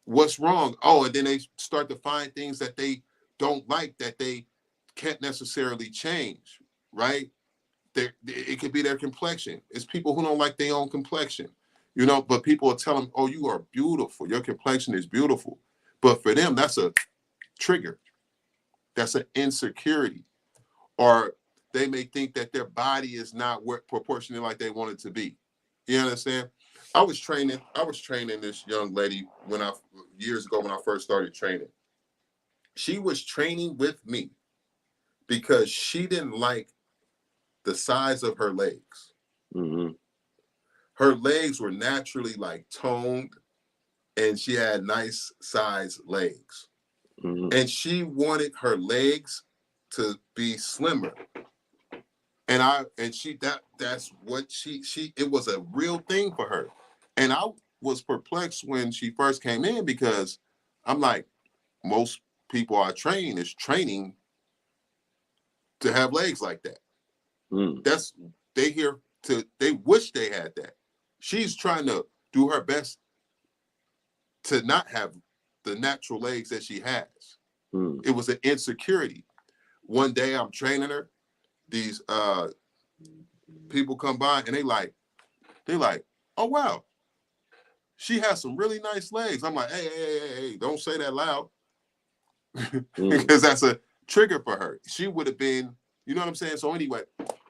What's wrong? Oh, and then they start to find things that they don't like that they can't necessarily change, right? It could be their complexion. It's people who don't like their own complexion, but people will tell them, oh, you are beautiful. Your complexion is beautiful. But for them, that's a trigger. That's an insecurity. Or they may think that their body is not proportionally like they want it to be. You understand? I was training this young lady years ago when I first started training. She was training with me because she didn't like the size of her legs. Mm-hmm. Her legs were naturally like toned, and she had nice size legs. Mm-hmm. And she wanted her legs to be slimmer. That's what she it was a real thing for her. And I was perplexed when she first came in because I'm like, most people I train is training to have legs like that. Mm. That's they wish they had that. She's trying to do her best to not have the natural legs that she has. Mm. It was an insecurity. One day I'm training her. These people come by and they're like, oh wow, she has some really nice legs. I'm like, hey, don't say that loud. Mm. Because that's a trigger for her. She would have been, you know what I'm saying? So anyway,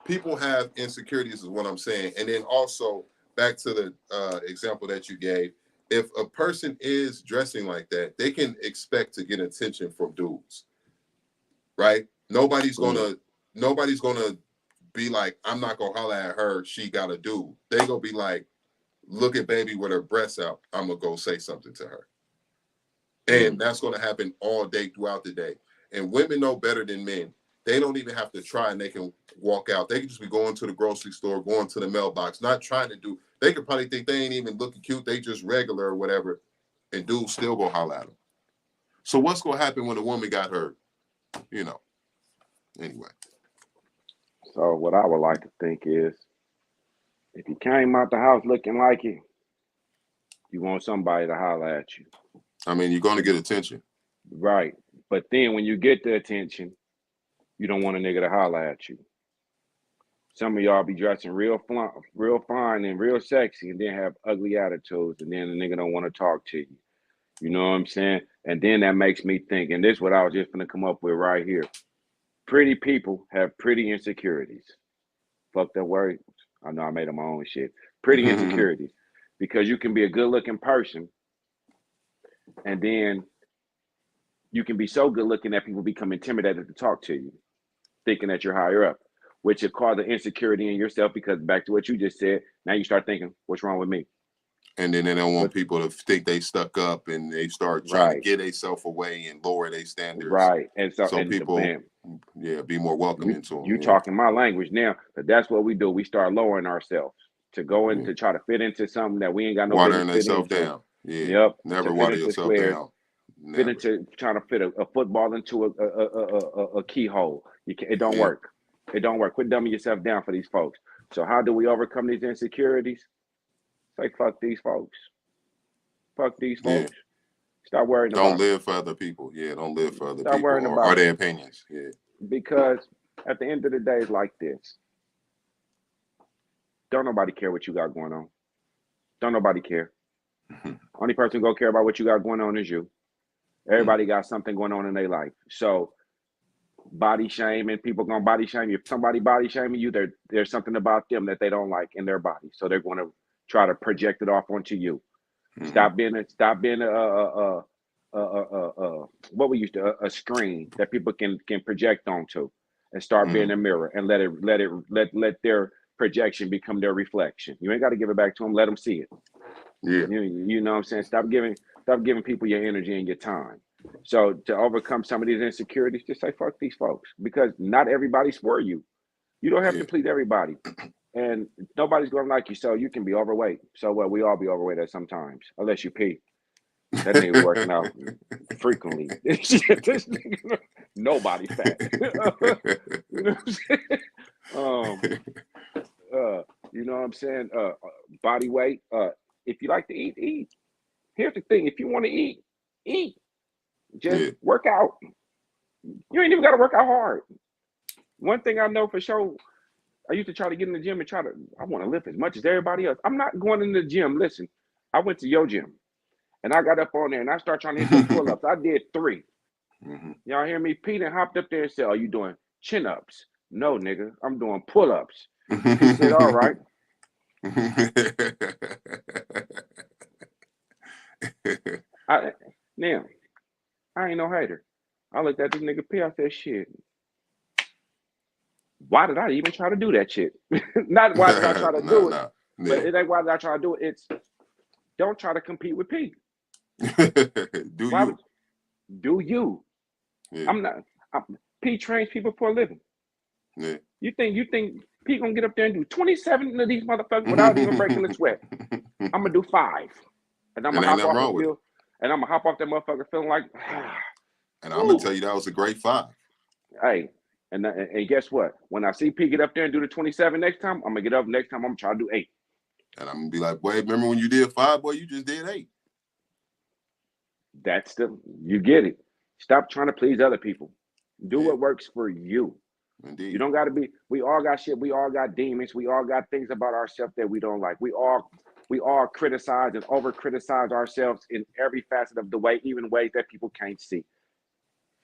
people have insecurities is what I'm saying. And then also back to the example that you gave, if a person is dressing like that, they can expect to get attention from dudes, right? Nobody's gonna be like, I'm not gonna holler at her, she got a dude. They gonna be like, look at baby with her breasts out, I'm gonna go say something to her. And that's going to happen all day throughout the day. And women know better than men. They don't even have to try, and they can walk out. They can just be going to the grocery store, going to the mailbox, not trying to do. They could probably think they ain't even looking cute. They just regular or whatever, and dudes still go holler at them. So what's going to happen when a woman got hurt? You know. Anyway. So what I would like to think is, if you came out the house looking like it, you want somebody to holler at you. I mean, you're going to get attention. Right. But then when you get the attention, you don't want a nigga to holler at you. Some of y'all be dressing real fine and real sexy, and then have ugly attitudes, and then the nigga don't want to talk to you. You know what I'm saying? And then that makes me think, and this is what I was just gonna come up with right here. Pretty people have pretty insecurities. Fuck that word. I know I made up my own shit. Pretty insecurities. Because you can be a good looking person, and then you can be so good looking that people become intimidated to talk to you, thinking that you're higher up, which will cause an insecurity in yourself. Because back to what you just said, now you start thinking, what's wrong with me? And then they don't want What? people to think they stuck up, and they start trying to Right, get themselves away and lower their standards. right. And so, So and the people, man, be more you welcoming to them. you Yeah. talking my language now, but that's what we do. We start lowering ourselves to go in Yeah. to try to fit into something that we ain't got no business Watering fit themselves into. down. Yeah. Yep, to Never fit water into yourself squares, down. fit Never. into trying to fit a football into a keyhole. It don't Yeah. work. It don't work. Quit dumbing yourself down for these folks. So how do we overcome these insecurities? Say fuck these folks. Fuck these Yeah. folks. Stop worrying Don't about them. live for other people. Yeah. Don't live for other Stop people worrying or about them. their opinions. Yeah. Because at the end of the day, it's like this. Don't nobody care what you got going on. Don't nobody care. Only person gonna care about what you got going on is you. Everybody got something going on in their life. So body shame and people gonna body shame you. If somebody body shaming you, there's something about them that they don't like in their body. So they're gonna try to project it off onto you. Mm-hmm. Stop being what we used to a screen that people can project onto, and start being Mm-hmm. a mirror and let their projection become their reflection. You ain't got to give it back to them. Let them see it. Yeah. You know what I'm saying? Stop giving people your energy and your time. So to overcome some of these insecurities, just say fuck these folks, because not everybody's for you. You don't have Yeah. to please everybody, and nobody's going to like you. So you can be overweight. So what? We all be overweight at sometimes, unless you pee. That nigga's working out frequently. This nigga, nobody fat. You know what I'm saying? Um, you know what I'm saying? Body weight. If you like to eat, eat. Here's the thing: if you want to eat, eat. Just Yeah. work out. You ain't even got to work out hard. One thing I know for sure, I used to try to get in the gym and I want to lift as much as everybody else. I'm not going in the gym. Listen, I went to your gym and I got up on there and I started trying to hit them pull ups. I did 3. Mm-hmm. Y'all hear me? Pete hopped up there and said, are you doing chin ups? No, nigga, I'm doing pull ups. He said, all right. Now, I ain't no hater. I looked at this nigga P. I said, shit, why did I even try to do that shit? Not why did I try to do it, Nah. but Yeah. it ain't why did I try to do it. It's don't try to compete with P. Do Why would you? do you? Yeah. I'm not. P trains people for a living. Yeah. You think P gonna get up there and do 27 of these motherfuckers without even breaking a sweat? I'm gonna do 5, and I'm And gonna ain't hop nothing off the wrong with it. field, and I'm gonna hop off that motherfucker feeling like, And I'm gonna whew. tell you that was a great 5. Hey, and guess what? When I see P get up there and do the 27 next time, I'm gonna get up next time. I'm gonna try to do 8. And I'm gonna be like, boy, remember when you did 5, boy? You just did 8. That's you get it. Stop trying to please other people. Do Yeah, what works for you. You indeed. don't got to be. We all got shit. We all got demons. We all got things about ourselves that we don't like. We all criticize and over criticize ourselves in every facet of the way, even ways that people can't see.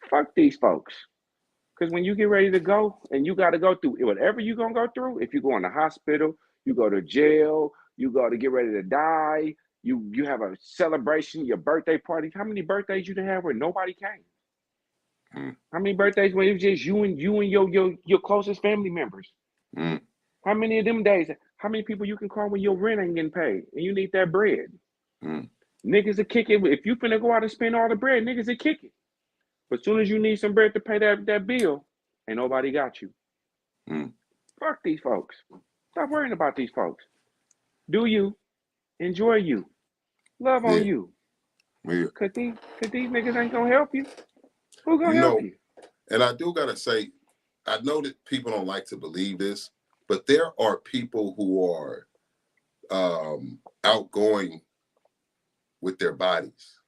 Fuck these folks. Because when you get ready to go and you got to go through whatever you're going to go through, if you go in the hospital, you go to jail, you go to get ready to die, you have a celebration, your birthday party. How many birthdays you done have where nobody came? Mm. How many birthdays when it was just you and your closest family members? Mm. How many of them days? How many people you can call when your rent ain't getting paid and you need that bread? Mm. Niggas are kicking. If you finna go out and spend all the bread, niggas are kicking. But as soon as you need some bread to pay that bill, ain't nobody got you. Mm. Fuck these folks. Stop worrying about these folks. Do you enjoy you? Love on Yeah, you. yeah. Cause these niggas ain't gonna help you. Who You gonna help know, you? and I do gotta say, I know that people don't like to believe this, but there are people who are outgoing with their bodies.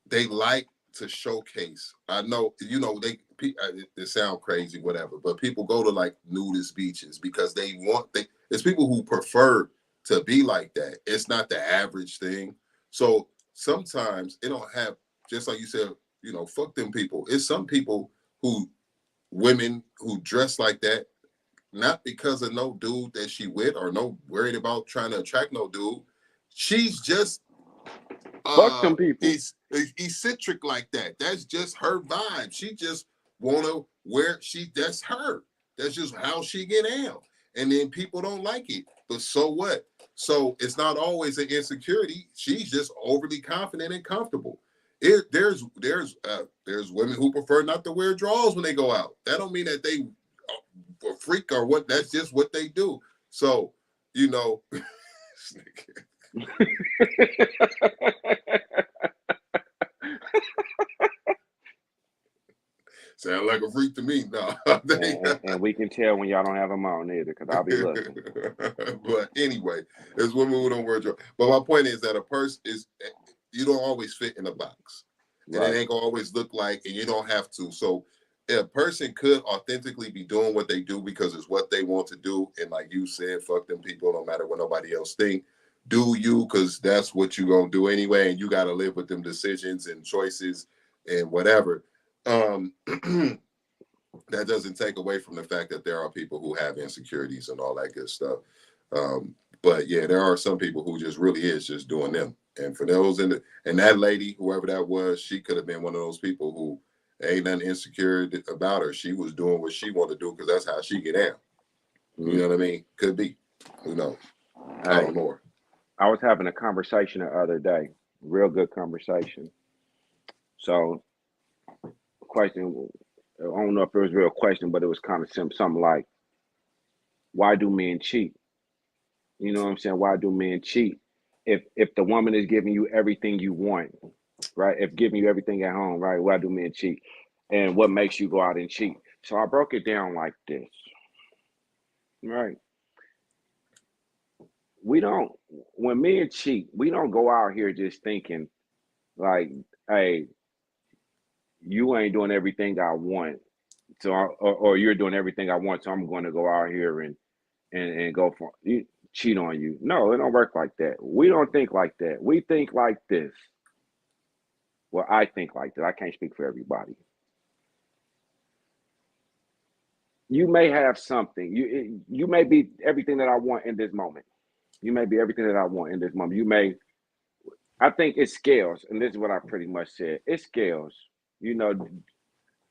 They like to showcase. I know, it sound crazy, whatever, but people go to like nudist beaches because it's people who prefer to be like that. It's not the average thing. So sometimes it don't have, just like you said, fuck them people. It's some people women who dress like that, not because of no dude that she with or no worried about trying to attract no dude. She's just Fuck them people. is eccentric like that. That's just her vibe. She just wanna wear that's her. That's just how she get down. And then people don't like it. But so what? So it's not always an insecurity. She's just overly confident and comfortable. There's women who prefer not to wear drawers when they go out. That don't mean that they a freak or what. That's just what they do. So, you know, sound like a freak to me. No, and we can tell when y'all don't have them on either, because I'll be looking. but anyway, there's women who don't wear drawers. But my point is that a person is you don't always fit in a box, and it Right. ain't gonna always look like, and you don't have to. So a person could authentically be doing what they do because it's what they want to do, and like you said, fuck them people, no matter what nobody else think. Do you, because that's what you're gonna do anyway, and you got to live with them decisions and choices and whatever. Um, that doesn't take away from the fact that there are people who have insecurities and all that good stuff. But yeah, there are some people who just really is just doing them. And for those and that lady, whoever that was, she could have been one of those people who ain't nothing insecure about her. She was doing what she wanted to do because that's how she get out. You know what I mean? Could be. Who knows? I Hey, don't know her. I was having a conversation the other day, real good conversation. So, question, I don't know if it was a real question, but it was kind of something like, why do men cheat? You know what I'm saying? Why do men cheat? If the woman is giving you everything you want, right? If giving you everything at home, right? Why do men cheat? And what makes you go out and cheat? So I broke it down like this, right? We don't, when men cheat, we don't go out here just thinking like, hey, you ain't doing everything I want. Or you're doing everything I want. So I'm going to go out here and go for you, cheat on you. No, it don't work like that. We don't think like that. We think like this. Well, I think like that. I can't speak for everybody. you may have something. You may be everything that I want in this moment. You may be everything that I want in this moment. You may. I think it scales, and this is what I pretty much said. It scales. You know,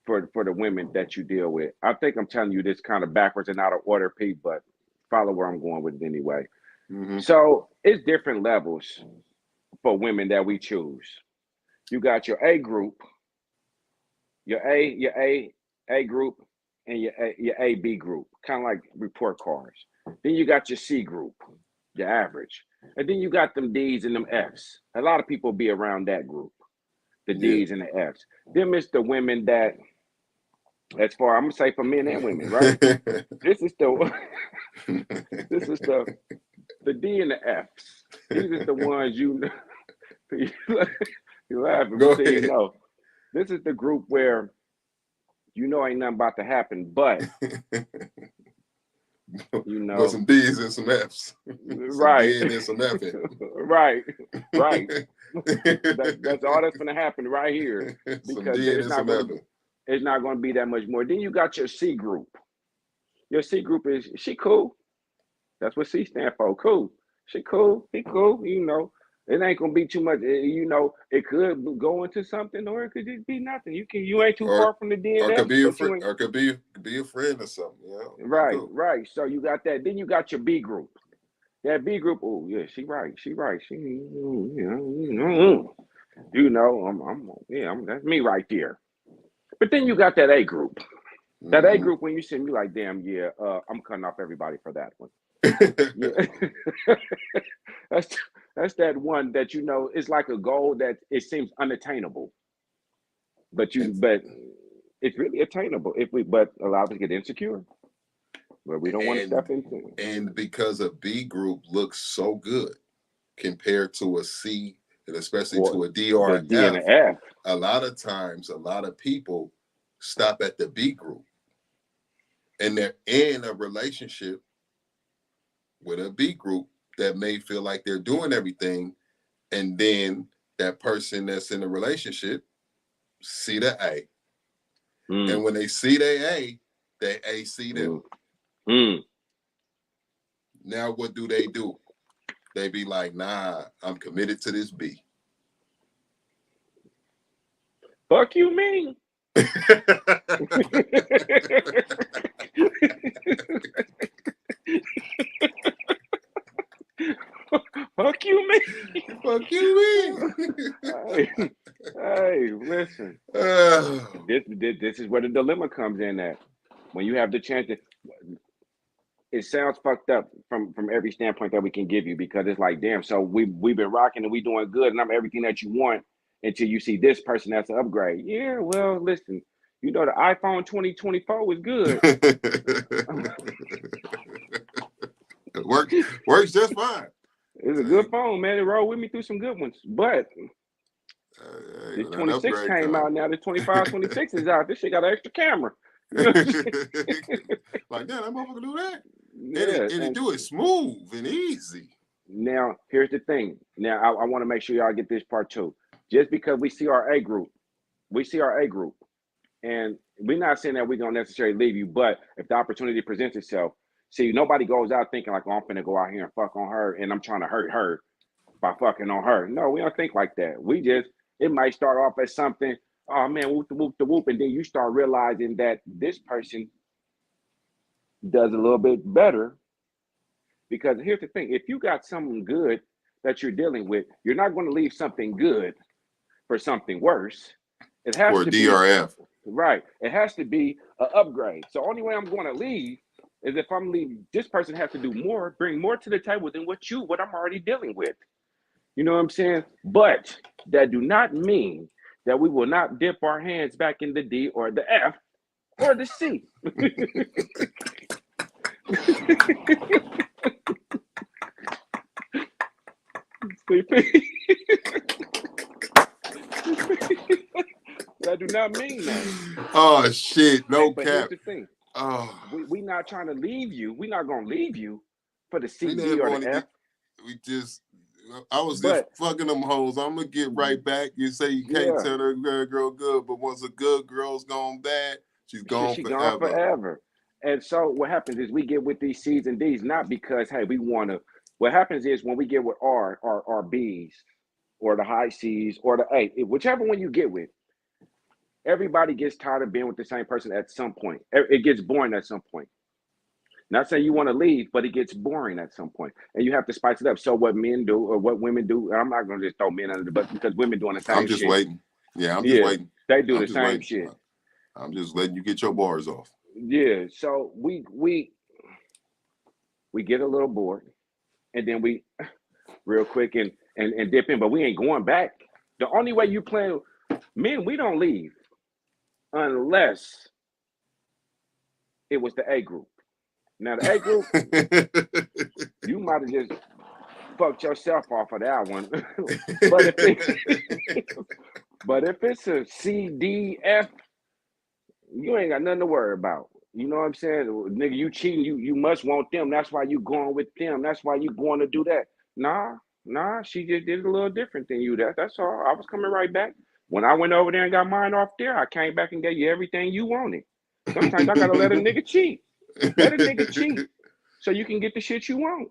for the women that you deal with. I think I'm telling you this kind of backwards and out of order, Pete, but follow where I'm going with it anyway. Mm-hmm. So it's different levels for women that we choose. You got your A group, your A group, and your A B group, kind of like report cards. Then you got your C group, your average, and then you got them D's and them F's. A lot of people be around that group, the Yeah. D's and the F's. Them is the women that, as far I'm gonna say for men and women, right? This is the this is the D and the F's. These are the ones you laughing, Go so you ahead. know. This is the group where you know ain't nothing about to happen, but you But know, some D's and some F's. Some right, D and some F. right. That's all that's gonna happen right here Some because D and some F. it's not gonna be that much more. Then you got your C group. Your C group is she cool. That's what C stand for. Cool. She cool. He cool. You know, it ain't gonna be too much. You know, it could go into something, or it could just be nothing. You ain't too Or far from the DNF, could be a but you friend, ain't or could be a friend or something. You know, right, cool. right. So you got that. Then you got your B group. That B group. Oh yeah, she right. She right. She you know, that's me right there. But then you got that A group. That A group, when you see me, like, damn, yeah, I'm cutting off everybody for that one. Yeah, that's that's that one that you know it's like a goal that it seems unattainable, but it's really attainable if we. But a lot of us get insecure, but we don't want to step into it. And because a B group looks so good compared to a C and especially Or to a D or the an D and F, the F. a lot of times, a lot of people stop at the B group and they're in a relationship with a B group that may feel like they're doing everything. And then that person that's in the relationship see the A. And when they see the A, they A see them. Now what do? They be like, nah, I'm committed to this B. Fuck you mean? Fuck you mean? Fuck you mean? Hey, listen. This is where the dilemma comes in at. When you have the chance to, it sounds fucked up from every standpoint that we can give you because it's like, damn, so we've been rocking and we doing good and I'm everything that you want until you see this person that's an upgrade. Yeah, well, listen, you know the iPhone 2024 was good. Works just fine. It's a good phone, man. It rolled with me through some good ones. But this 26 came out now. This 25, 26 is out. This shit got an extra camera. You know like, damn, that motherfucker do that? Yeah, and it do it smooth and easy. Now, here's the thing. Now, I want to make sure y'all get this part too. Just because we see our A group, and we're not saying that we're gonna necessarily leave you, but if the opportunity presents itself, see, nobody goes out thinking like, oh, I'm finna go out here and fuck on her, and I'm trying to hurt her by fucking on her. No, we don't think like that. It might start off as something, oh man, whoop the whoop the whoop, and then you start realizing that this person does a little bit better. Because here's the thing, if you got something good that you're dealing with, you're not going to leave something good for something worse. It has or to DRF. be right. It has to be an upgrade. So only way I'm going to leave is if I'm leaving. This person has to do more, bring more to the table than what I'm already dealing with. You know what I'm saying? But that do not mean that we will not dip our hands back in the D or the F or the C. That do not mean that. Oh shit, no but cap. Here's the thing. Oh, we not trying to leave you. We're not gonna leave you for the C, we D, never or want the to F. I was just fucking them hoes. I'm gonna get right back. You say you can't tell her girl good, but once a good girl's gone bad, she's gone She forever. gone forever. And so what happens is we get with these C's and D's not because hey we want to. What happens is when we get with our B's or the high C's or the A, whichever one you get with, everybody gets tired of being with the same person at some point. It gets boring at some point. Not saying you want to leave, but it gets boring at some point, and you have to spice it up. So what men do or what women do, I'm not going to just throw men under the bus because women doing the I'm same just shit. waiting. Yeah, I'm just Yeah, waiting. they do I'm the just same waiting. shit. I'm just letting you get your bars off. Yeah, so we get a little bored, and then we real quick and dip in, but we ain't going back. The only way you plan, men, we don't leave unless it was the A group. Now the A group, you might have just fucked yourself off of that one. but if it, but if it's a C, D, F, you ain't got nothing to worry about. You know what I'm saying? Nigga, you cheating, you must want them. That's why you going with them. That's why you going to do that. Nah, she just did it a little different than you. That's all. I was coming right back. When I went over there and got mine off there, I came back and gave you everything you wanted. Sometimes I gotta let a nigga cheat. Let a nigga cheat so you can get the shit you want.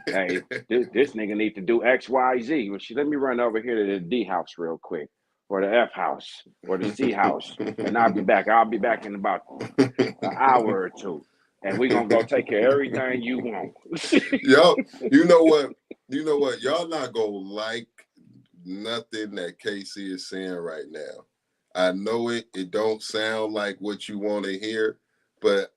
Hey, this nigga need to do X, Y, Z. Well, let me run over here to the D house real quick, or the F house, or the C house, and I'll be back. I'll be back in about an hour or two, and we're gonna go take care of everything you want. Yo, you know what? You know what? Y'all not gonna like nothing that Casey is saying right now. I know it. It don't sound like what you want to hear, but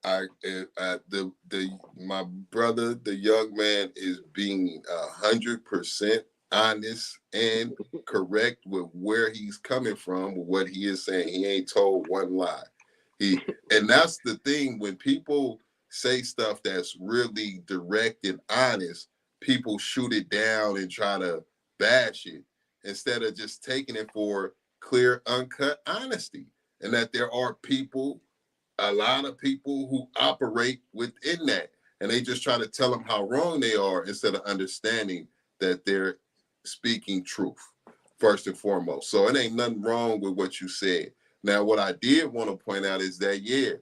my brother, the young man, is being 100% honest and correct with where he's coming from, with what he is saying. He ain't told one lie. And that's the thing when people say stuff that's really direct and honest, people shoot it down and try to bash it instead of just taking it for clear, uncut honesty. And that there are people, a lot of people who operate within that. And they just try to tell them how wrong they are instead of understanding that they're speaking truth, first and foremost. So it ain't nothing wrong with what you said. Now, what I did want to point out is that, yeah,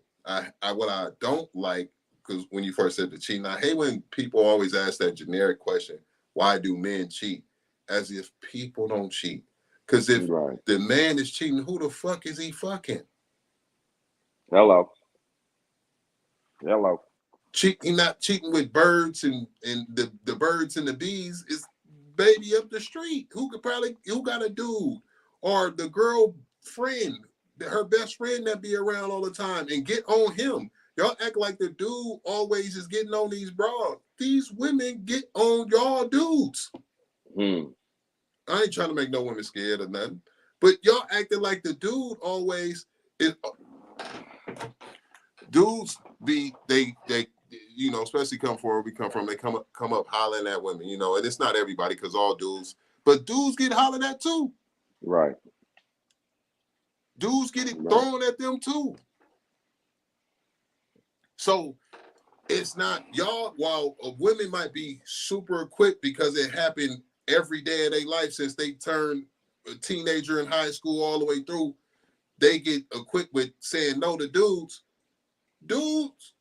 what I don't like, because when you first said the cheating, I hate when people always ask that generic question, why do men cheat? As if people don't cheat. Because if Right. the man is cheating, who the fuck is he fucking? Hello. Cheating, not cheating with birds and the birds and the bees is baby up the street. Who got a dude or the girl friend, her best friend that be around all the time and get on him. Y'all act like the dude always is getting on these broads. These women get on y'all dudes. I ain't trying to make no women scared or nothing, but y'all acting like the dude always is. Dudes be they especially come from where we come from. They come up hollering at women, and it's not everybody because all dudes, but dudes get hollered at too. Right. Dudes get it thrown at them too. So it's not y'all. While women might be super equipped because it happened every day of their life since they turned a teenager in high school all the way through, they get equipped with saying no to dudes. Dudes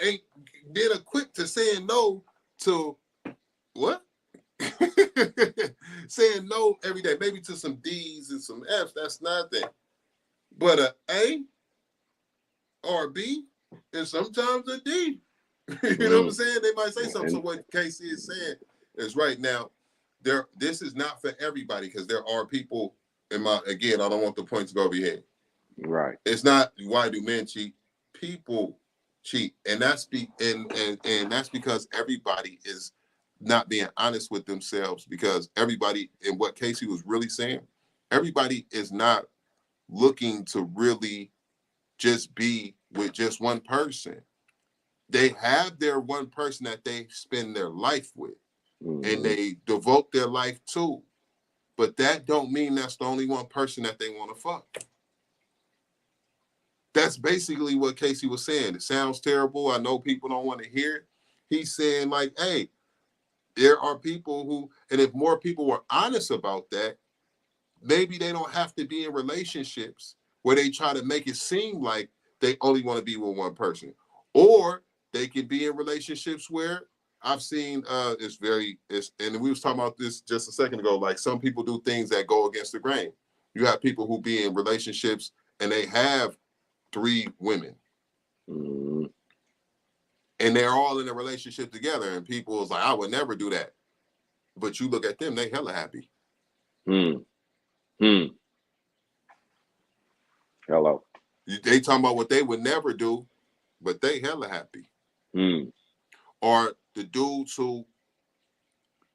ain't been equipped to saying no to what? Saying no every day, maybe to some D's and some F's. That's nothing. But a or a B and sometimes a D. You know what I'm saying? They might say something. So what Casey is saying is right now, this is not for everybody because there are people again, I don't want the point to go over your head. Right. It's not why do men cheat? People cheat. And that's and that's because everybody is not being honest with themselves, because everybody, and what Casey was really saying, everybody is not looking to really just be with just one person. They have their one person that they spend their life with and they devote their life to. But that don't mean that's the only one person that they want to fuck. That's basically what Casey was saying. It sounds terrible. I know people don't want to hear it. He's saying like, hey, there are people who, and if more people were honest about that, maybe they don't have to be in relationships where they try to make it seem like they only want to be with one person. Or they can be in relationships where I've seen and we was talking about this just a second ago, like some people do things that go against the grain. You have people who be in relationships and they have 3 women. Mm. And they're all in a relationship together, and people is like, I would never do that. But you look at them, they hella happy. Hello. They talking about what they would never do, but they hella happy. Or the dudes who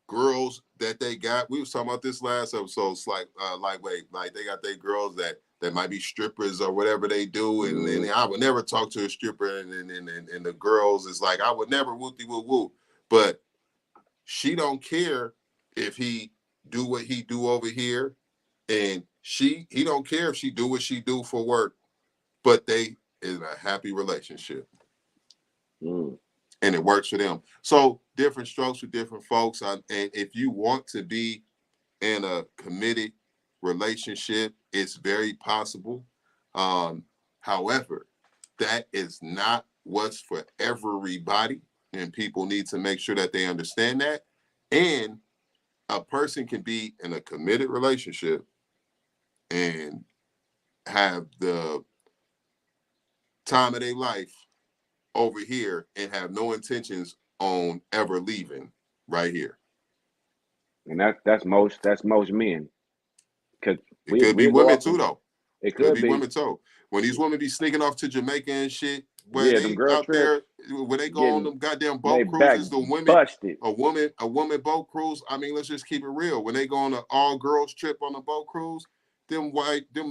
girls that they got. We was talking about this last episode. It's like they got their girls that might be strippers or whatever they do, and I would never talk to a stripper, and the girls is like, I would never whoopty whoop whoop. But she don't care if he do what he do over here, and he don't care if she do what she do for work, but they is in a happy relationship. And it works for them. So different strokes for different folks. And if you want to be in a committed relationship, it's very possible. However, that is not what's for everybody. And people need to make sure that they understand that. And a person can be in a committed relationship and have the time of their life over here and have no intentions on ever leaving right here. And that's most men. Cause it could be women too, though. It could be women too. When these women be sneaking off to Jamaica and shit, where they out there, when they go on them goddamn boat cruises, the women busted. a woman boat cruise. I mean, let's just keep it real. When they go on an all girls trip on a boat cruise, them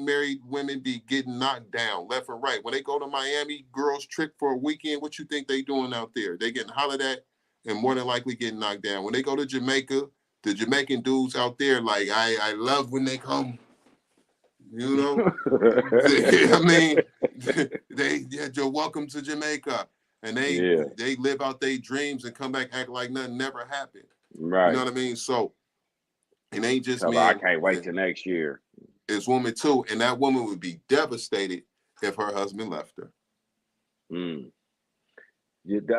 married women be getting knocked down left and right. When they go to Miami girls trip for a weekend, what you think they doing out there? They getting hollered at and more than likely getting knocked down. When they go to Jamaica, the Jamaican dudes out there, like, I love when they come. You know, I mean, you're welcome to Jamaica, and they live out their dreams and come back act like nothing never happened. Right. You know what I mean? So it ain't just me. I can't wait till next year. It's woman too, and that woman would be devastated if her husband left her. The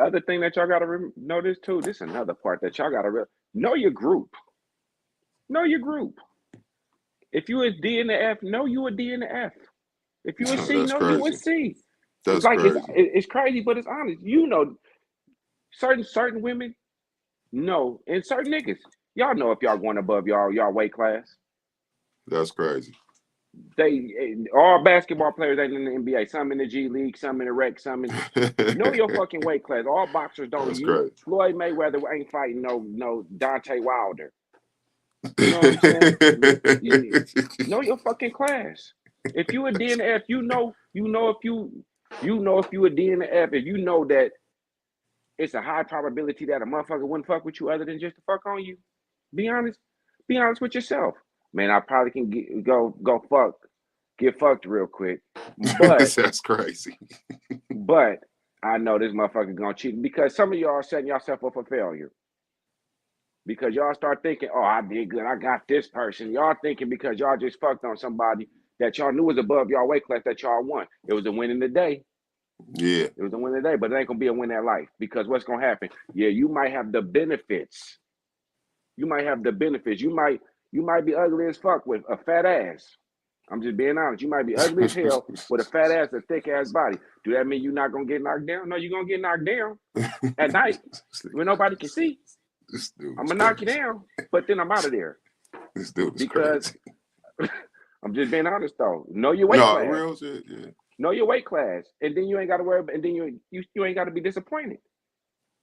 other thing that y'all gotta notice too. This is another part that y'all gotta know your group. Know your group. If you a D and the F, know you a D and the F. If you a C, know crazy. You a C. That's it's like crazy. It's crazy, but it's honest. You know, certain women know, and certain niggas, y'all know if y'all going above y'all weight class. That's crazy. All basketball players ain't in the NBA. Some in the G League, some in the rec, some in. Know your fucking weight class. All boxers don't. That's crazy. Floyd Mayweather ain't fighting no Deontay Wilder. You know what I'm saying? Know your fucking class. If you a DNF, you know if you a DNF, if you know that it's a high probability that a motherfucker wouldn't fuck with you other than just to fuck on you. Be honest with yourself. Man, I probably can get fucked real quick. But that's crazy. But I know this motherfucker gonna cheat because some of y'all are setting yourself up for failure. Because y'all start thinking, oh, I did good. I got this person. Y'all thinking because y'all just fucked on somebody that y'all knew was above y'all weight class that y'all won. It was a win in the day. Yeah. It was a win in the day, but it ain't going to be a win in life. Because what's going to happen? Yeah, you might have the benefits. You might be ugly as fuck with a fat ass. I'm just being honest. You might be ugly as hell with a fat ass, a thick ass body. Do that mean you're not going to get knocked down? No, you're going to get knocked down at night when nobody can see. I'm gonna knock you down, but then I'm out of there. This dude is because crazy. I'm just being honest though. Know your weight class. Real shit, yeah. Know your weight class, and then you ain't got to worry. And then you ain't got to be disappointed.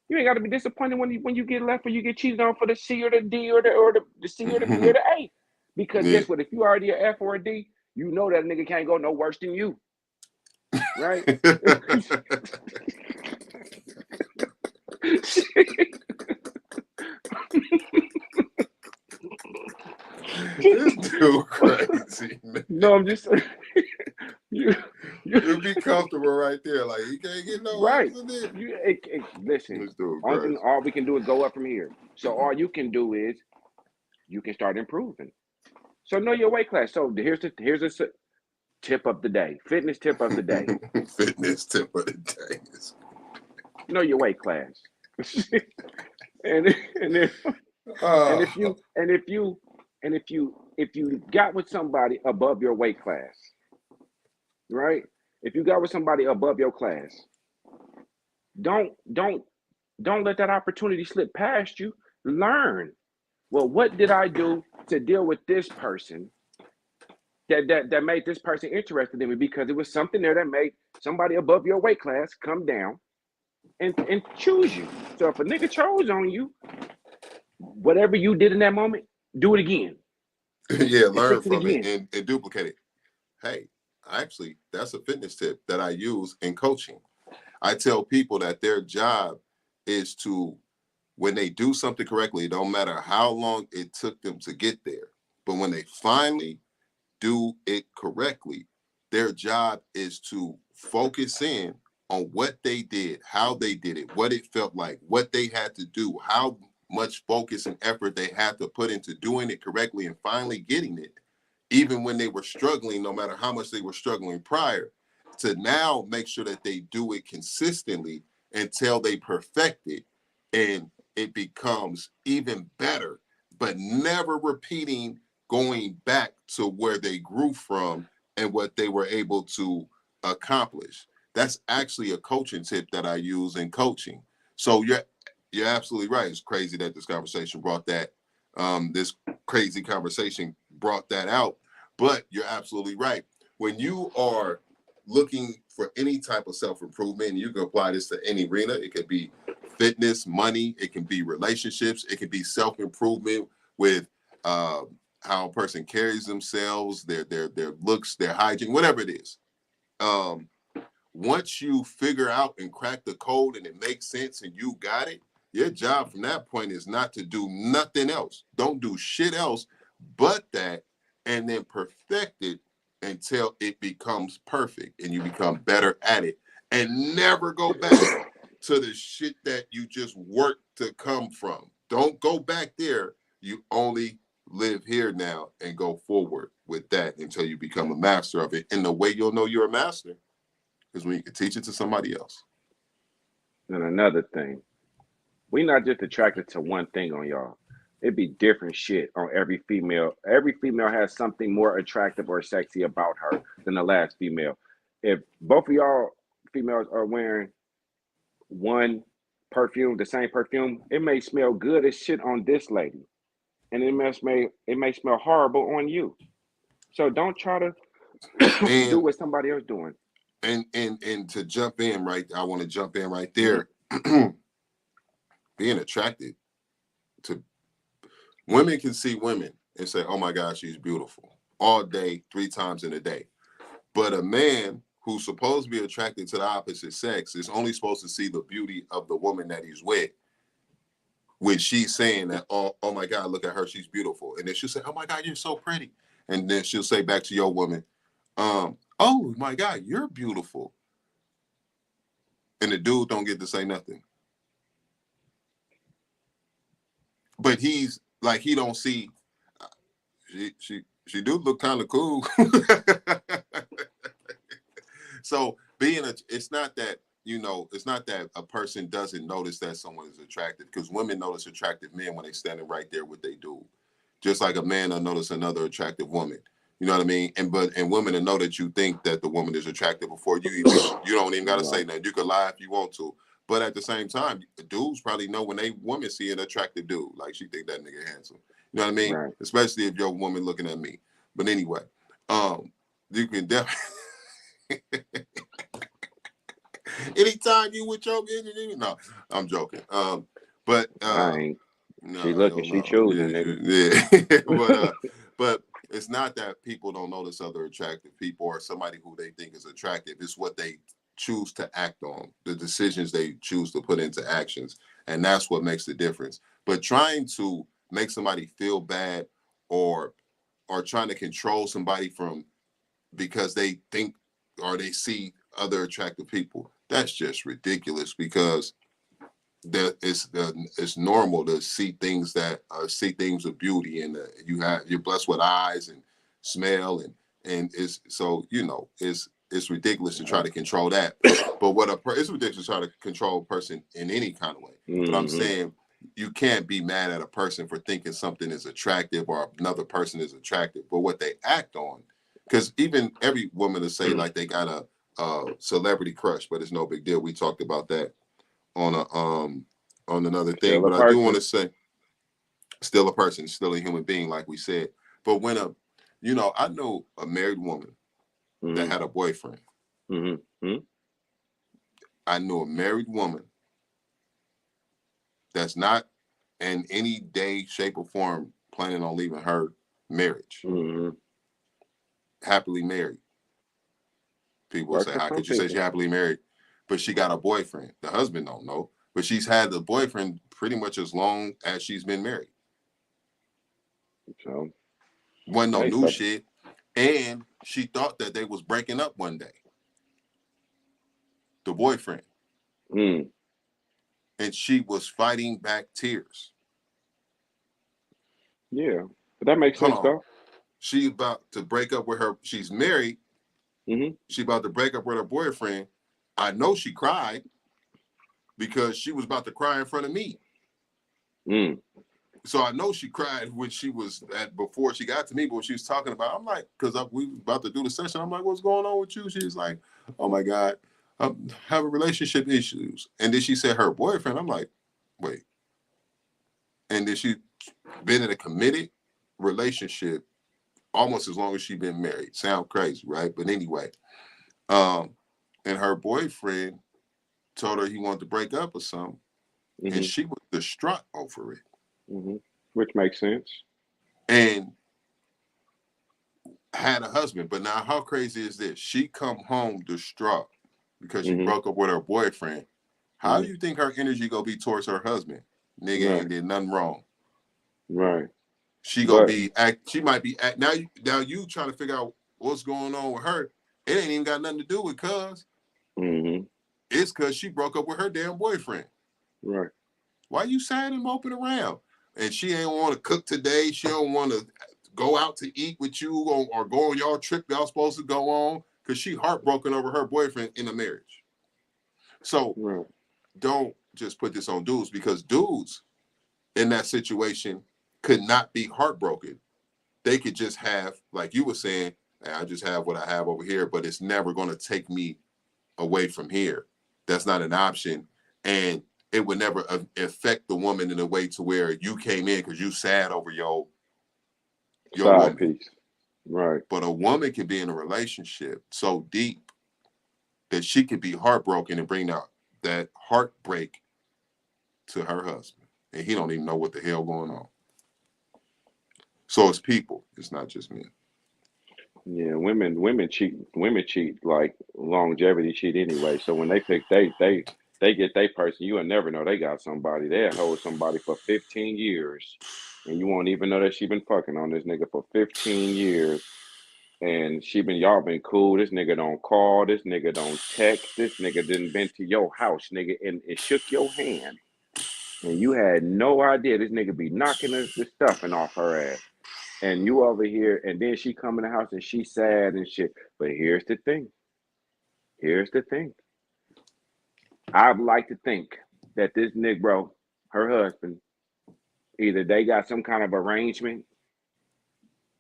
You ain't got to be disappointed when you get left or you get cheated on for the C or the D or the C or the B or the A. Because guess what? If you already an F or a D, you know that nigga can't go no worse than you. Right? This dude crazy, man. No, I'm just saying. You'll be comfortable right there. Like, you can't get no right. There. Listen, all we can do is go up from here. So all you can do is you can start improving. So know your weight class. So here's tip of the day. Fitness tip of the day. Fitness tip of the day. Know your weight class. and and if and Uh, if you and if you and if you got with somebody above your weight class, right? If you got with somebody above your class, don't don't don't let that opportunity slip past you. Learn. Well, what did I do to deal with this person that made this person interested in me? Because it was something there that made somebody above your weight class come down and choose you. So if a nigga chose on you, whatever you did in that moment, do it again yeah, and learn fix it from it again. and duplicate it. Hey, actually, that's a fitness tip that I use in coaching. I tell people that their job is to, when they do something correctly, it don't matter how long it took them to get there, but when they finally do it correctly, their job is to focus in on what they did, how they did it, what it felt like, what they had to do, how much focus and effort they had to put into doing it correctly and finally getting it, even when they were struggling, no matter how much they were struggling prior, to now make sure that they do it consistently until they perfect it and it becomes even better, but never repeating going back to where they grew from and what they were able to accomplish. That's actually a coaching tip that I use in coaching. So you're absolutely right. It's crazy that this conversation brought that this crazy conversation brought that out, but you're absolutely right. When you are looking for any type of self-improvement, you can apply this to any arena. It could be fitness, money, it can be relationships, it can be self-improvement with how a person carries themselves, their looks, their hygiene, whatever it is. Um, Once you figure out and crack the code and it makes sense and you got it, your job from that point is not to do nothing else. Don't do shit else but that, and then perfect it until it becomes perfect and you become better at it, and never go back to the shit that you just worked to come from. Don't go back there. You only live here now and go forward with that until you become a master of it. And the way you'll know you're a master is when you can teach it to somebody else. And another thing, we not just attracted to one thing on y'all. It be different shit on every female. Every female has something more attractive or sexy about her than the last female. If both of y'all females are wearing one perfume, the same perfume, it may smell good as shit on this lady, and it may smell horrible on you. So don't try to do And what somebody else doing. and to jump in right, I want to jump in right Mm-hmm. there. Being attracted to women can see women and say, "Oh my God, she's beautiful," all day, 3 times in a day. But a man who's supposed to be attracted to the opposite sex is only supposed to see the beauty of the woman that he's with. When she's saying that, oh my God, look at her, she's beautiful. And then she'll say, "Oh my God, you're so pretty." And then she'll say back to your woman, "Oh my God, you're beautiful." And the dude don't get to say nothing. But he's like, he don't see, she do look kind of cool. So it's not that, it's not that a person doesn't notice that someone is attractive, because women notice attractive men when they standing right there with they do. Just like a man will notice another attractive woman. You know what I mean? And women will know that you think that the woman is attractive before you don't even gotta say Right, nothing. You can lie if you want to. But at the same time, dudes probably know when they women see an attractive dude, like she think that nigga handsome. You know what I mean? right. Especially if your woman looking at me. But anyway, um, you can definitely anytime you with your no, I'm joking. But I ain't. She no, looking. hell She no. choosing, Yeah, nigga. yeah. But it's not that people don't notice other attractive people or somebody who they think is attractive. It's what they choose to act on, the decisions they choose to put into actions. And that's what makes the difference. But trying to make somebody feel bad or trying to control somebody from because they think or they see other attractive people, that's just ridiculous, because it's normal to see things that see things of beauty, and you're blessed with eyes and smell, and and it's so it's ridiculous to try to control that. But it's ridiculous to try to control a person in any kind of way. But I'm saying you can't be mad at a person for thinking something is attractive or another person is attractive, but what they act on. Because even every woman will say like they got a celebrity crush, but it's no big deal. We talked about that on another thing. Still a But I do want person. to say, still a person, still a human being, like we said. But when I know a married woman that had a boyfriend. I know a married woman that's not in any day, shape, or form planning on leaving her marriage. Happily married. People will Work say, for how some could you say people. she's happily married? But she got a boyfriend. The husband don't know. But she's had the boyfriend pretty much as long as she's been married. So, Wasn't no hey, new so, shit. And she thought that they was breaking up one day. The boyfriend. And she was fighting back tears. yeah, but that makes Hold sense on. though. She about to break up with her. She's married. She about to break up with her boyfriend. I know she cried because she was about to cry in front of me. So I know she cried when she was before she got to me, but when she was talking about, I'm like, because we was about to do the session, I'm like, what's going on with you? She's like, oh my God, I'm having relationship issues. And then she said her boyfriend. I'm like, wait. And then she been in a committed relationship almost as long as she been married. Sound crazy, right? But anyway, and her boyfriend told her he wanted to break up or something, and she was distraught over it. Which makes sense. And had a husband, but now how crazy is this? She come home distraught because she broke up with her boyfriend. How do you think her energy gonna be towards her husband? Nigga ain't did nothing wrong. Right. She gonna But be she might be now you trying to figure out what's going on with her. It ain't even got nothing to do with cuz. It's cause she broke up with her damn boyfriend. Right. Why you sad and moping around? And she ain't want to cook today. She don't want to go out to eat with you or go on y'all trip y'all supposed to go on because she heartbroken over her boyfriend in a marriage. So don't just put this on dudes because dudes in that situation could not be heartbroken. They could just have, like you were saying, hey, I just have what I have over here, but it's never going to take me away from here. That's not an option. And it would never affect the woman in a way to where you came in because you sad over your side woman. piece. Right. But a woman can be in a relationship so deep that she could be heartbroken and bring that heartbreak to her husband. And he don't even know what the hell going on. So it's people. It's not just men. Yeah, women cheat like longevity cheat anyway. So when they pick they get their person, you'll never know they got somebody. They'll hold somebody for 15 years and you won't even know that she been fucking on this nigga for 15 years. And y'all been cool. This nigga don't call, this nigga don't text, this nigga didn't been to your house, nigga, and shook your hand. And you had no idea this nigga be knocking the stuffing off her ass. And you over here, and then she come in the house and she sad and shit. But here's the thing. Here's the thing. I'd like to think that this nigga, bro, her husband, either they got some kind of arrangement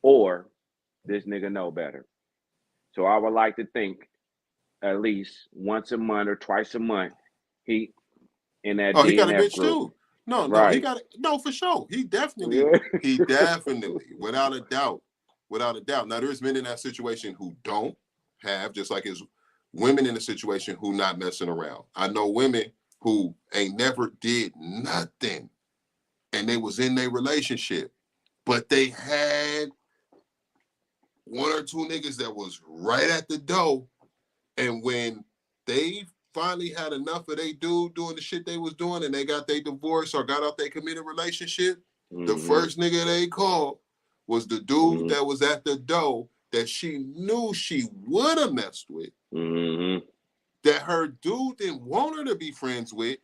or this nigga know better. So I would like to think at least once a month or twice a month, he in that Oh, he got a DNF bitch group. too. No, he Right. got it. No, for sure. He definitely, Yeah. without a doubt. Now, there's men in that situation who don't have, just like his women in a situation who not messing around. I know women who ain't never did nothing and they was in their relationship, but they had one or two niggas that was right at the door. And when they finally had enough of they dude doing the shit they was doing and they got their divorce or got out their committed relationship, the first nigga they called was the dude that was at the door that she knew she would have messed with, that her dude didn't want her to be friends with,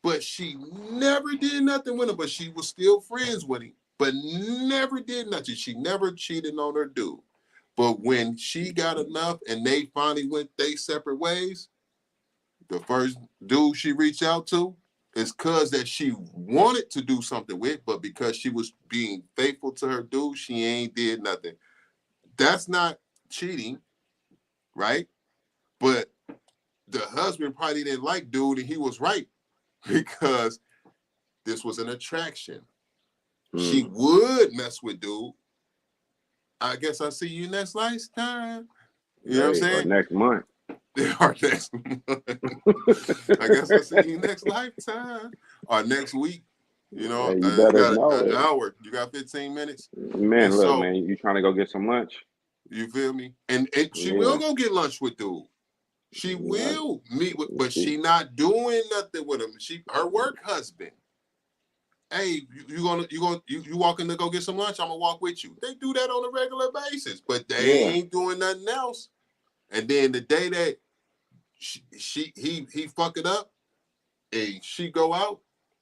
but she never did nothing with him, but she was still friends with him, but never did nothing. She never cheated on her dude. But when she got enough and they finally went their separate ways, the first dude she reached out to is cuz that she wanted to do something with, but because she was being faithful to her dude, she ain't did nothing. That's not cheating, right? But the husband probably didn't like dude, and he was right because this was an attraction. She would mess with dude. I guess I'll see you next lifetime. You know what I'm Or saying? next month. Or next month. I guess I'll see you next lifetime. Or next week. You know, Hey, you you better got know an it. hour. You got 15 minutes. Man, And look, so, man, you trying to go get some lunch? you feel me? And she Yeah. will go get lunch with dude. She will meet with, but she not doing nothing with him. Her work husband. Hey, you walking to go get some lunch? I'm gonna walk with you. They do that on a regular basis, but they ain't doing nothing else. And then the day that he fuck it up and she go out,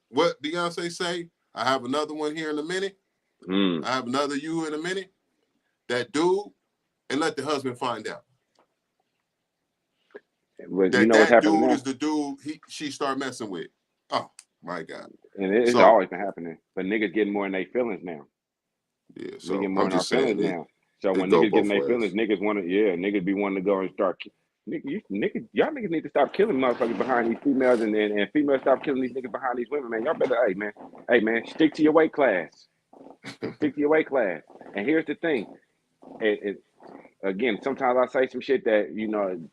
what Beyonce say? I have another one here in a minute. I have another you in a minute. That dude, and let the husband find out. But you That know what's happening dude now? is the dude she start messing with. Oh my God. And it's So always been happening. But niggas getting more in their feelings now. yeah, We so get more I'm in our just saying feelings now. So it when go niggas get in both their ways. feelings, niggas want to, niggas be wanting to go and start. Y'all niggas need to stop killing motherfuckers behind these females, and females stop killing these niggas behind these women, man. Y'all better, hey man, stick to your weight class. Stick to your weight class. And here's the thing. Again, sometimes I say some shit that,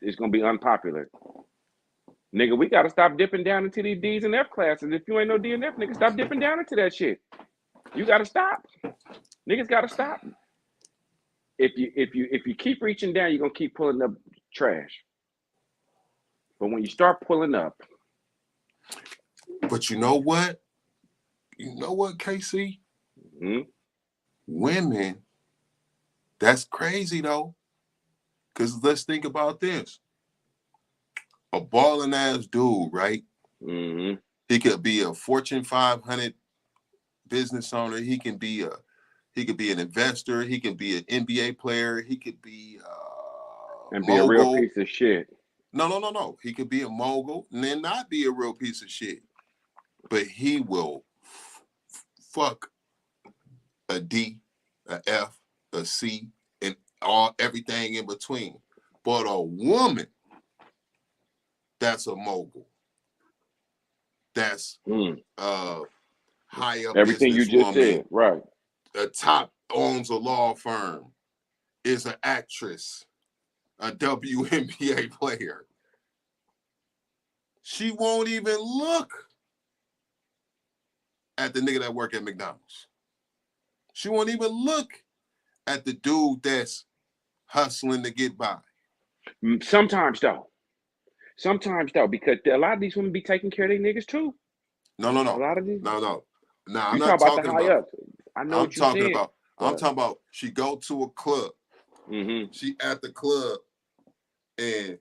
it's going to be unpopular. Nigga, we got to stop dipping down into these D's and F classes. If you ain't no D and F, nigga, stop dipping down into that shit. You got to stop. Niggas got to stop. If you keep reaching down, you're going to keep pulling up trash. But when you start pulling up. But you know what? KC? Women, that's crazy though. Because let's think about this. A balling ass dude, right? He could be a Fortune 500 business owner. He can be an investor. He can be an NBA player. He could be And be a real mogul. piece of shit. No. He could be a mogul and then not be a real piece of shit. But he will fuck a D, a F, a C, and everything in between. But a woman, that's a mogul. That's high up Everything you just said, right? A top owns a law firm, is an actress, a WNBA player. She won't even look at the nigga that work at McDonald's. She won't even look at the dude that's hustling to get by. Sometimes though, because a lot of these women be taking care of their niggas too. No. A lot of these. No. I'm You not talk about the talking high about. ups. I know what you said. I'm talking about. She go to a club. She at the club, and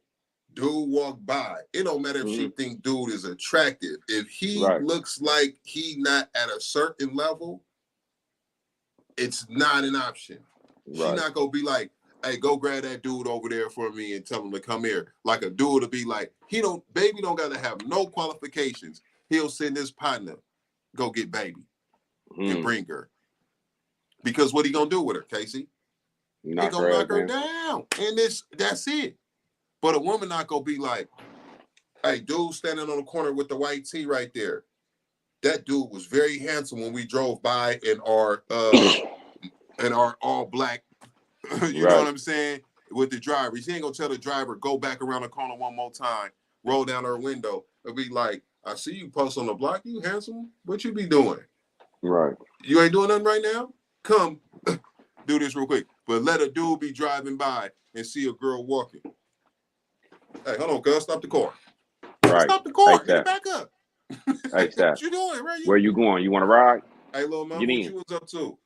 dude walk by. It don't matter if she think dude is attractive. If he looks like he not at a certain level, it's not an option. She not gonna be like, hey, go grab that dude over there for me and tell him to come here. Like a dude to be like, baby don't gotta have no qualifications. He'll send his partner, go get baby and bring her. Because what he gonna do with her, Casey? He gonna knock her down. And that's it. But a woman not gonna be like, hey, dude standing on the corner with the white tee right there. That dude was very handsome when we drove by in our all black, you know what I'm saying? With the driver. She ain't gonna tell the driver, go back around the corner one more time, roll down her window. It'll be like, I see you post on the block, you handsome. What you be doing? Right. You ain't doing nothing right now? Come do this real quick. But let a dude be driving by and see a girl walking. Hey, hold on, cuz, stop the car. Right. Stop the car. Get it back up. Hey, What you doing? Where you going? You want to ride? Hey, little man, what you was up to?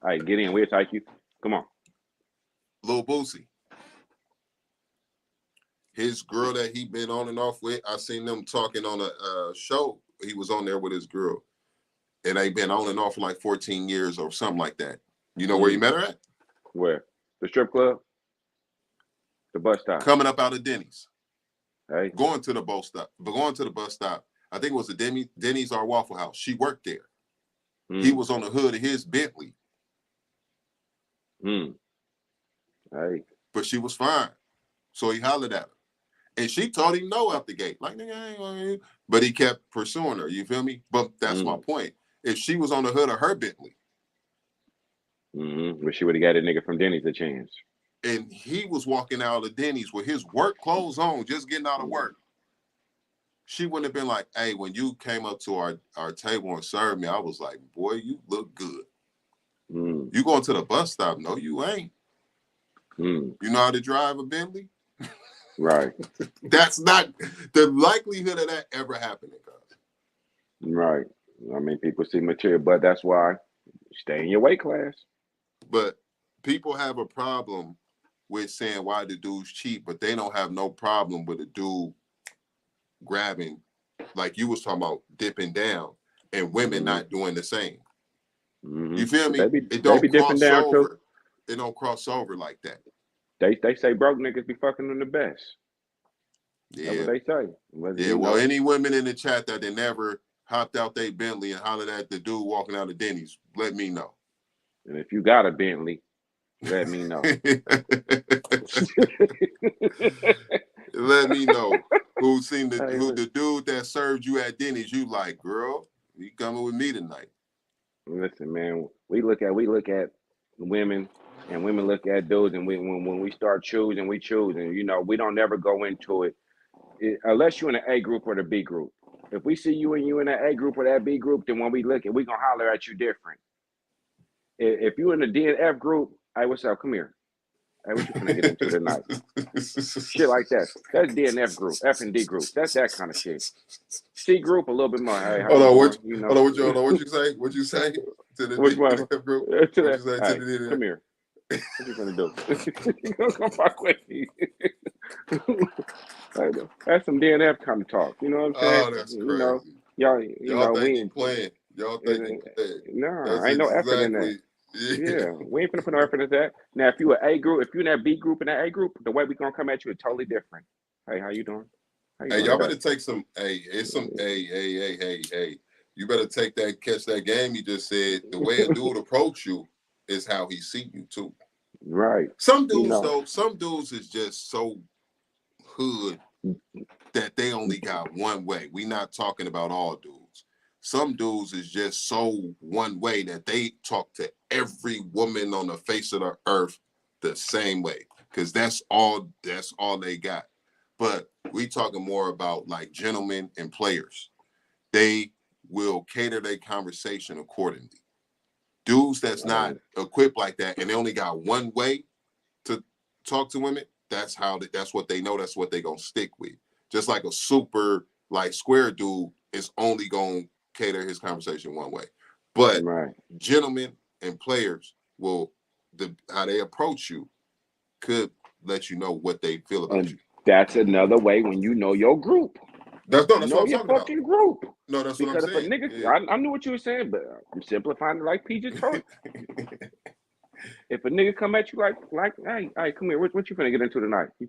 All right, get in. We'll take you. Come on. Lil Boosie. His girl that he been on and off with, I seen them talking on a show. He was on there with his girl. And they been on and off for like 14 years or something like that. You know where he met her at? Where? The strip club? The bus stop? Coming up out of Denny's. Hey. Going to the bus stop. But going to the bus stop. I think it was a Denny's or Waffle House. She worked there. He was on the hood of his Bentley. Hey. But she was fine. So he hollered at her. And she told him no out the gate. Like, nigga, I ain't gonna. But he kept pursuing her. You feel me? But that's my point. If she was on the hood of her Bentley. But she would have got a nigga from Denny's a chance. And he was walking out of Denny's with his work clothes on, just getting out of work. She wouldn't have been like, hey, when you came up to our table and served me, I was like, boy, you look good. You going to the bus stop? No, you ain't. You know how to drive a Bentley? Right. That's not the likelihood of that ever happening, guys. Right. I mean, people see material, but that's why stay in your weight class. But people have a problem with saying why the dude's cheap, but they don't have no problem with a dude grabbing, like you was talking about, dipping down, and women not doing the same. You feel me? It don't cross over. It don't cross over like that. They say broke niggas be fucking them the best. Yeah. That's what they say. Yeah, well, any women in the chat that they never hopped out their Bentley and hollered at the dude walking out of Denny's, let me know. And if you got a Bentley, let me know. Let me know who the dude that served you at Denny's. You like, girl, you coming with me tonight? Listen, man, we look at women, and women look at dudes, and when we start choosing, we choose, and we don't never go into it unless you're in the A group or the B group. If we see you in the A group or that B group, then when we look at, we gonna holler at you different. If you in the D and F group, hey, what's up? Come here. Hey, what you gonna get into tonight? Shit like that. That's D and F group, F and D group. That's that kind of shit. C group a little bit more. Hey, how what you say? What you say to the Which D one? and F group? What you say to the D and F? Come here. What you gonna do? You gonna come fuck with me? That's some D and F kind of talk. You know what I'm saying? Oh, that's crazy. Y'all think we you playing. Y'all think you playing. No, ain't no effort in that. Yeah, we ain't finna put no effort in that. Now, if you an A group, if you in that B group and that A group, the way we gonna come at you is totally different. Hey, how you doing? Hey, y'all better take some. Hey, it's some. Hey. You better catch that game you just said. The way a dude approach you is how he see you too. Right. Some dudes though, some dudes is just so hood that they only got one way. We not talking about all dudes. Some dudes is just so one way that they talk to every woman on the face of the earth the same way, because that's all they got. But we talking more about like gentlemen and players. They will cater their conversation accordingly. Dudes that's not equipped like that and they only got one way to talk to women, that's what they know, that's what they gonna stick with. Just like a super like square dude is only gonna cater his conversation one way. But gentlemen and players will how they approach you could let you know what they feel about you. That's another way when you know your group. That's what I'm talking fucking group. No, that's what I'm saying. Because if a nigga, I knew what you were saying, but I'm simplifying it like PJ told you. If a nigga come at you like, hey, come here, what you finna get into tonight? You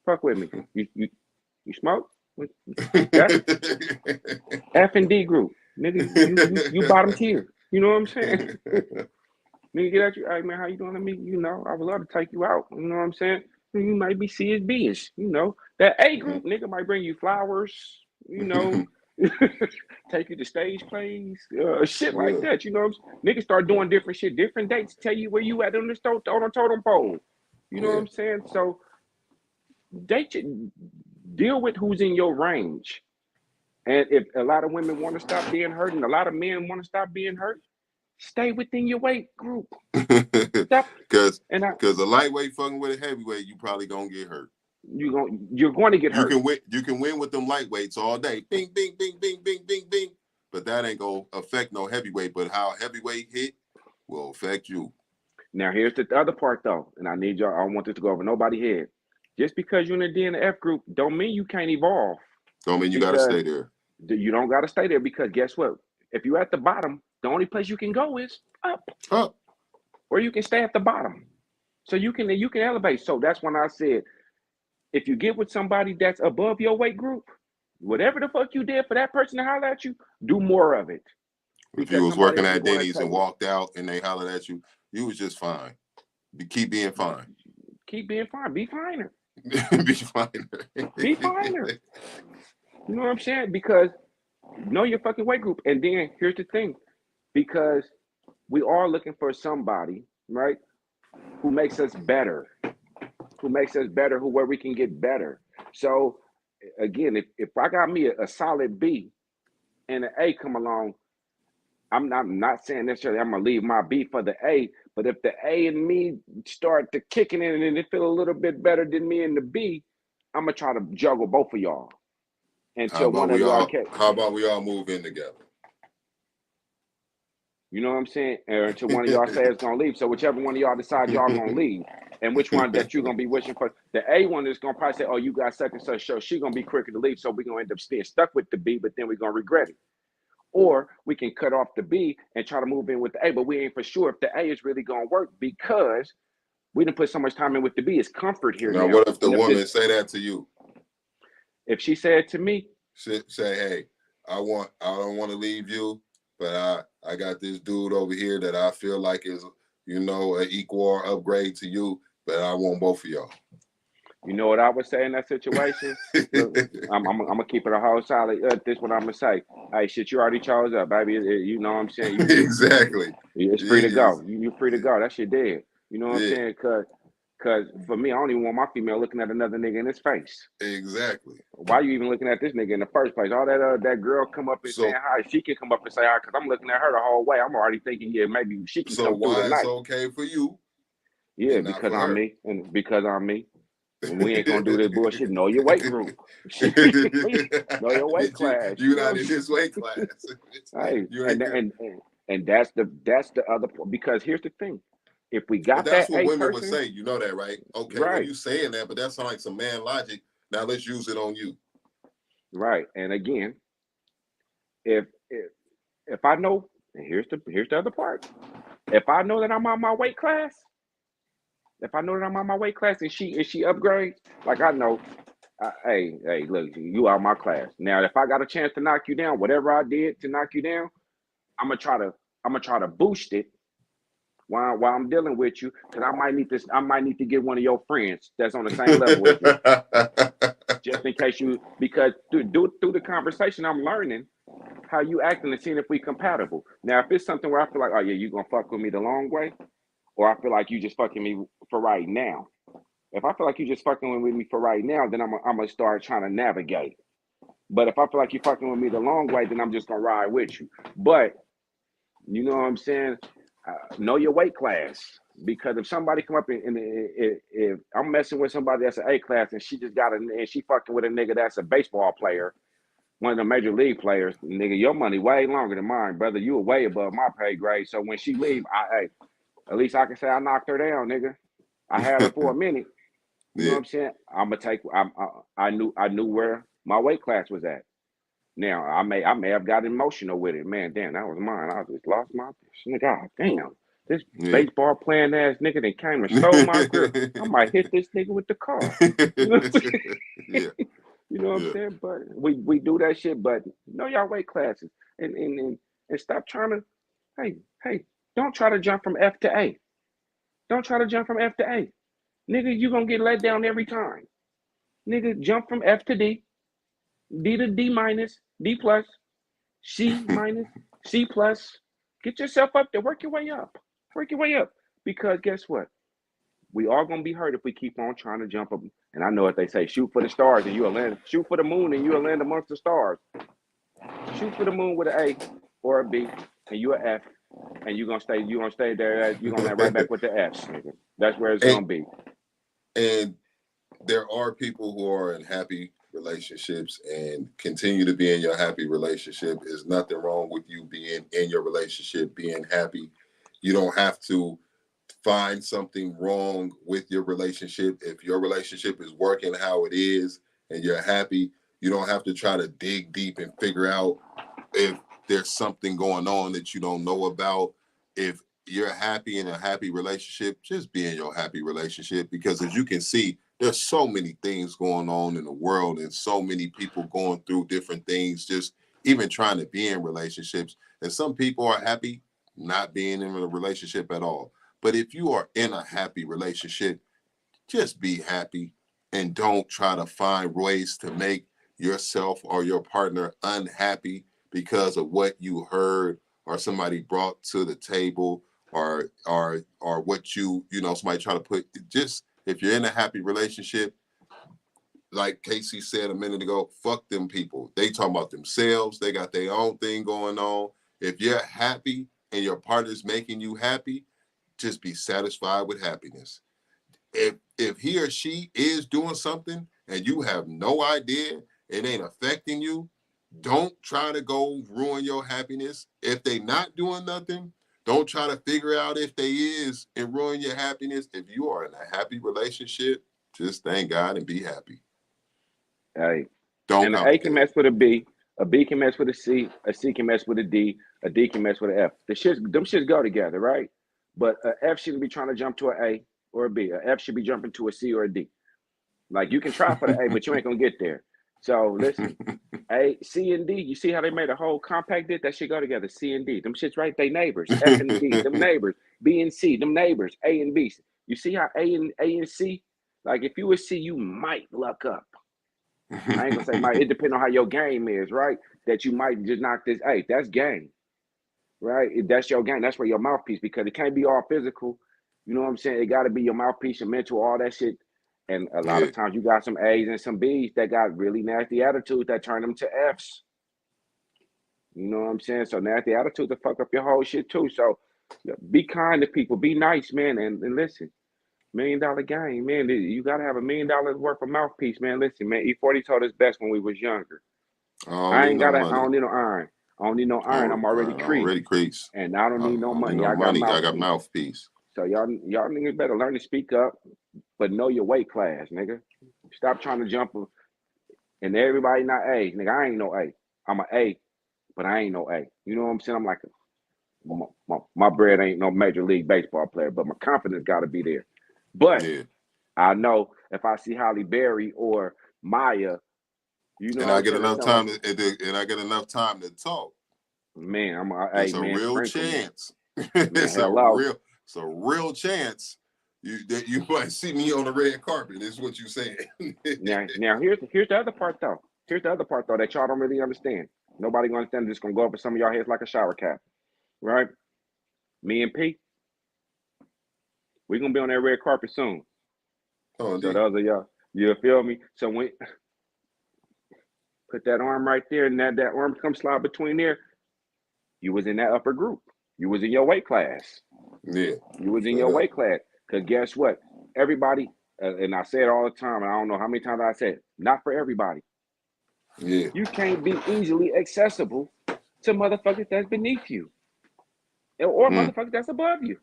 fuck with me. You smoke? F and D group, nigga. You bottom tier. You know what I'm saying? Nigga get at you, hey man, how you doing to me? I would love to take you out. You know what I'm saying? You might be CSB-ish. That A group nigga might bring you flowers. Take you to stage plays, shit like that. Niggas start doing different shit, different dates. Tell you where you at on the totem pole. You know what I'm saying? So deal with who's in your range. And if a lot of women want to stop being hurt and a lot of men want to stop being hurt, stay within your weight group. Because a lightweight fucking with a heavyweight, you probably gonna get hurt. You're going to get hurt. You can win with them lightweights all day. Bing, bing, bing, bing, bing, bing, bing. But that ain't gonna affect no heavyweight. But how a heavyweight hit will affect you. Now here's the other part though, and I need y'all. I don't want this to go over nobody's head. Just because you're in the D and the F group, don't mean you can't evolve. Don't mean you gotta stay there. You don't gotta stay there because guess what? If you're at the bottom, the only place you can go is up. Up. or you can stay at the bottom. So you can elevate. So that's when I said, if you get with somebody that's above your weight group, whatever the fuck you did for that person to holler at you, do more of it. If you Because was somebody working else is at going to Denny's take and walked out and they hollered at you, you was just fine. Keep being fine. keep being fine. Be finer. Be finer. Be finer. You know what I'm saying? Because know your fucking weight group. And then here's the thing, because we are looking for somebody, right, who makes us better, where we can get better. So again, if I got me a solid B and an A come along, I'm not saying necessarily I'm gonna leave my B for the A, but if the A and me start to kicking in and it feel a little bit better than me and the B, I'm gonna try to juggle both of y'all How until about one of we y'all all? can. How about we all move in together? You know what I'm saying? Or until one of y'all say it's gonna leave. So whichever one of y'all decide y'all gonna leave, and which one that you're gonna be wishing for. The A one is gonna probably say, "Oh, you got such and such show." She gonna be quicker to leave, so we're gonna end up staying stuck with the B, but then we're gonna regret it. Or we can cut off the B and try to move in with the A, but we ain't for sure if the A is really gonna work because we didn't put so much time in with the B. It's comfort here Now, now. what if the And woman say that to you? if she said to me, Say, hey, I don't want to leave you, but I got this dude over here that I feel like is, an equal or upgrade to you, but I want both of y'all. you know what I would say in that situation? Look, I'm gonna keep it a whole solid. This what I'm gonna say. Hey, shit, you already chose up, baby. You know what I'm saying? Exactly. It's free to go. You free to go. That shit dead. You know what I'm saying? Cause for me, I don't even want my female looking at another nigga in his face. Exactly. Why you even looking at this nigga in the first place? All that girl come up and saying hi. She can come up and say hi because I'm looking at her the whole way. I'm already thinking, yeah, maybe she can come through tonight. It's okay for you? Yeah, because I'm me, and because I'm me. And we ain't gonna do this bullshit. Know your weight group. Know your weight class. You're not in this weight class. Hey, and that's the other point. Because here's the thing: if we got that's that what A women person, would say. You know that, right? Okay, right? well, you saying that, but that sounds like some man logic. Now let's use it on you. Right. And again, if I know, and here's the other part: if I know that I'm on my weight class, and she upgrades, like I know, hey, look, you are my class. Now, if I got a chance to knock you down, whatever I did to knock you down, I'm gonna try to boost it while I'm dealing with you, because I might need to get one of your friends that's on the same level with you, just in case because through the conversation, I'm learning how you acting and seeing if we compatible. Now, if it's something where I feel like, oh yeah, you gonna fuck with me the long way, or I feel like you just fucking me for right now. If I feel like you just fucking with me for right now, then I'm gonna start trying to navigate. But if I feel like you're fucking with me the long way, then I'm just gonna ride with you. But you know what I'm saying? Know your weight class, because if somebody come up and if I'm messing with somebody that's an A class and she just got and she fucking with a nigga that's a baseball player, one of the major league players, nigga, your money way longer than mine, brother. You are way above my pay grade. So when she leave, at least I can say I knocked her down, nigga. I had her for a minute. You know what I'm saying? I'm gonna take. I knew where my weight class was at. Now I may have got emotional with it. Man, damn, that was mine. I just lost my nigga. God damn, this baseball playing ass nigga that came and stole my girl. I might hit this nigga with the car. You know what I'm saying? Yeah. You know what I'm saying? But we do that shit. But know y'all weight classes and stop trying to. Hey, don't try to jump from F to A. Don't try to jump from F to A. Nigga, you gonna get let down every time. Nigga, jump from F to D, D to D minus, D plus, C minus, C plus. Get yourself up there. Work your way up. Work your way up. Because guess what? We are gonna be hurt if we keep on trying to jump up. And I know what they say: shoot for the stars, and you'll land. Shoot for the moon, and you'll land amongst the stars. Shoot for the moon with an A or a B, and you an F, and you're gonna stay. You're gonna stay there. You're gonna land right back with the Fs, nigga. That's where it's gonna be. And there are people who are in happy relationships and continue to be in your happy relationship. There's nothing wrong with you being in your relationship, being happy. You don't have to find something wrong with your relationship. If your relationship is working how it is and you're happy, you don't have to try to dig deep and figure out if there's something going on that you don't know about. If you're happy in a happy relationship, just be in your happy relationship, because as you can see, there's so many things going on in the world and so many people going through different things, just even trying to be in relationships. And some people are happy not being in a relationship at all. But if you are in a happy relationship, just be happy and don't try to find ways to make yourself or your partner unhappy because of what you heard or somebody brought to the table, or what somebody try to put. Just if you're in a happy relationship, like Casey said a minute ago, fuck them people. They talking about themselves. They got their own thing going on. If you're happy and your partner's making you happy, just be satisfied with happiness. If he or she is doing something and you have no idea, it ain't affecting you, don't try to go ruin your happiness. If they not doing nothing, don't try to figure out if they is and ruin your happiness. If you are in a happy relationship, just thank God and be happy. Hey, Don't and an A can complicate it. mess with a B can mess with a C can mess with a D can mess with an F. Them shits go together, right? But a F shouldn't be trying to jump to an A or a B. A F should be jumping to a C or a D. Like you can try for the A, but you ain't gonna get there. So listen, A, C, and D. You see how they made a whole compact did? That shit go together. C and D. Them shits right. They neighbors. F and D. Them neighbors. B and C. Them neighbors. A and B. You see how A and C? Like if you a C, you might luck up. I ain't gonna say might. It depends on how your game is, right? That you might just knock this. Hey, that's game, right? That's your game. That's where your mouthpiece, because it can't be all physical. You know what I'm saying? It got to be your mouthpiece, your mental, all that shit. And a lot Yeah, of times you got some A's and some B's that got really nasty attitudes that turn them to F's. You know what I'm saying? So nasty attitudes to fuck up your whole shit too. So be kind to people, be nice, man, and listen. $1 million game, man. You gotta have $1 million worth of mouthpiece, man. Listen, man. E40 told us best when we was younger. I don't need no I money. don't need no iron. I don't need no iron. I'm already I already creased. crease. And I don't I need no don't need money. no I got money. I got mouthpiece. mouthpiece. So y'all niggas better learn to speak up, but know your weight class, nigga. Stop trying to jump and everybody not A. Nigga, I ain't no A. I'm an A, but I ain't no A. You know what I'm saying? I'm like my bread ain't no major league baseball player, but my confidence gotta be there. But Yeah. I know if I see Holly Berry or Maya, you know And what I I'm get saying, enough telling time and I get enough time to talk. man, I'm a hey It's a man, real sprinkle me. chance. Man, hello. It's a real chance that you might see me on the red carpet. Is what you saying. Now here's the other part though. Here's the other part though that y'all don't really understand. Nobody gonna understand. It's gonna go over some of y'all heads like a shower cap, right? Me and P, we gonna be on that red carpet soon. Oh, So indeed. those of y'all, you feel me? So when put that arm right there and that arm come slide between there, you was in that upper group. You was in your weight class. Yeah. You was in Straight your up. weight class. Cause guess what? Everybody, and I say it all the time, and I don't know how many times I said, not for everybody. Yeah. You can't be easily accessible to motherfuckers that's beneath you or Mm, motherfuckers that's above you.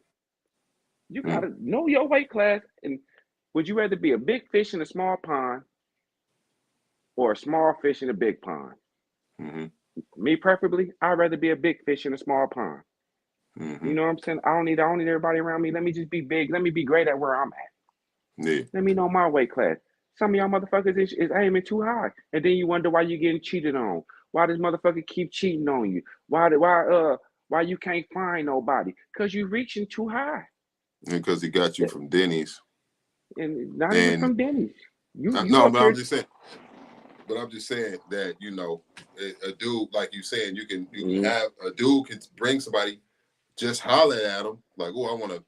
You mm, gotta know your weight class. And would you rather be a big fish in a small pond or a small fish in a big pond? mm-hmm, Me preferably, I'd rather be a big fish in a small pond. mm-hmm. You know what I'm saying? I don't need everybody around me. Let me just be big. Let me be great at where I'm at. Yeah. Let me know my weight class. Some of y'all motherfuckers is aiming too high. And then you wonder why you getting cheated on. Why this motherfucker keep cheating on you? Why you can't find nobody? Cause you reaching too high. Because he got you from Denny's. And not even And from Denny's. You no, up but here. I'm just saying that, a dude, like you saying, you can Mm, have a dude can bring somebody, just holler at him like, oh,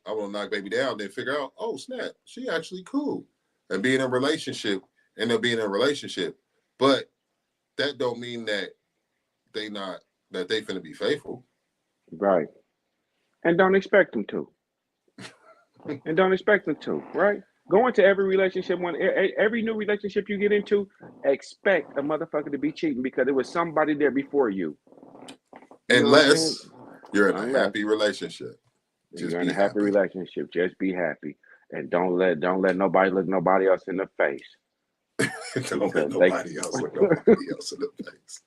I wanna knock baby down, then figure out, oh snap, she actually cool. And be in a relationship, end up being in a relationship. But that don't mean that they finna be faithful. right. And don't expect them to. And don't expect them to, right? Go into every relationship, every new relationship you get into, expect a motherfucker to be cheating because there was somebody there before you. You know what I'm saying? Unless you're in a Unless happy relationship. Just you're in be a happy happy. relationship, just be happy, and don't let nobody look nobody else in the face Don't let because they nobody else look nobody else in the face.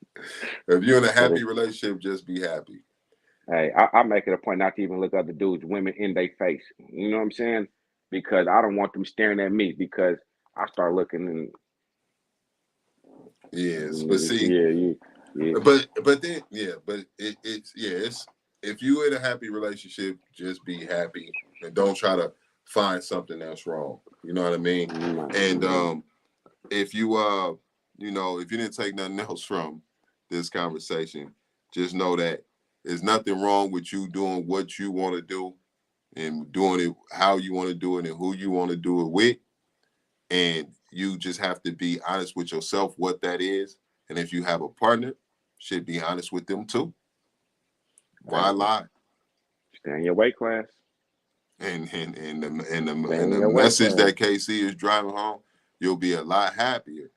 If you're in a because happy relationship, just be happy. Hey, I make it a point not to even look other dudes, women in their face. You know what I'm saying? Because I don't want them staring at me because I start looking and Yes, but see, yeah. but then but it's if you in a happy relationship, just be happy and don't try to find something that's wrong. You know what I mean? And if you if you didn't take nothing else from this conversation, just know that there's nothing wrong with you doing what you want to do and doing it how you want to do it and who you want to do it with. And you just have to be honest with yourself what that is. And if you have a partner, should be honest with them too. Why Hey, lie? stay in your weight class. Stay And in the your weight message class. that KC is driving home, you'll be a lot happier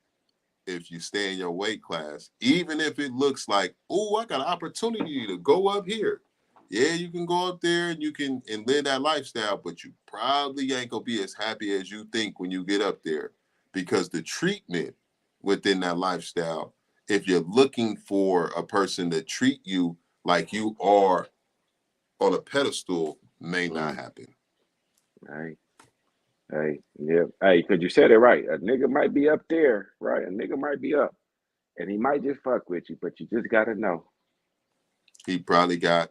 if you stay in your weight class, even if it looks like, oh, I got an opportunity to go up here. Yeah, you can go up there and you can and live that lifestyle, but you probably ain't gonna be as happy as you think when you get up there because the treatment within that lifestyle, if you're looking for a person to treat you like you are on a pedestal, may not Mm. happen. Yeah. Hey, because you said it right. A nigga might be up there, right? A nigga might be up, and he might just fuck with you, but you just gotta know. He probably got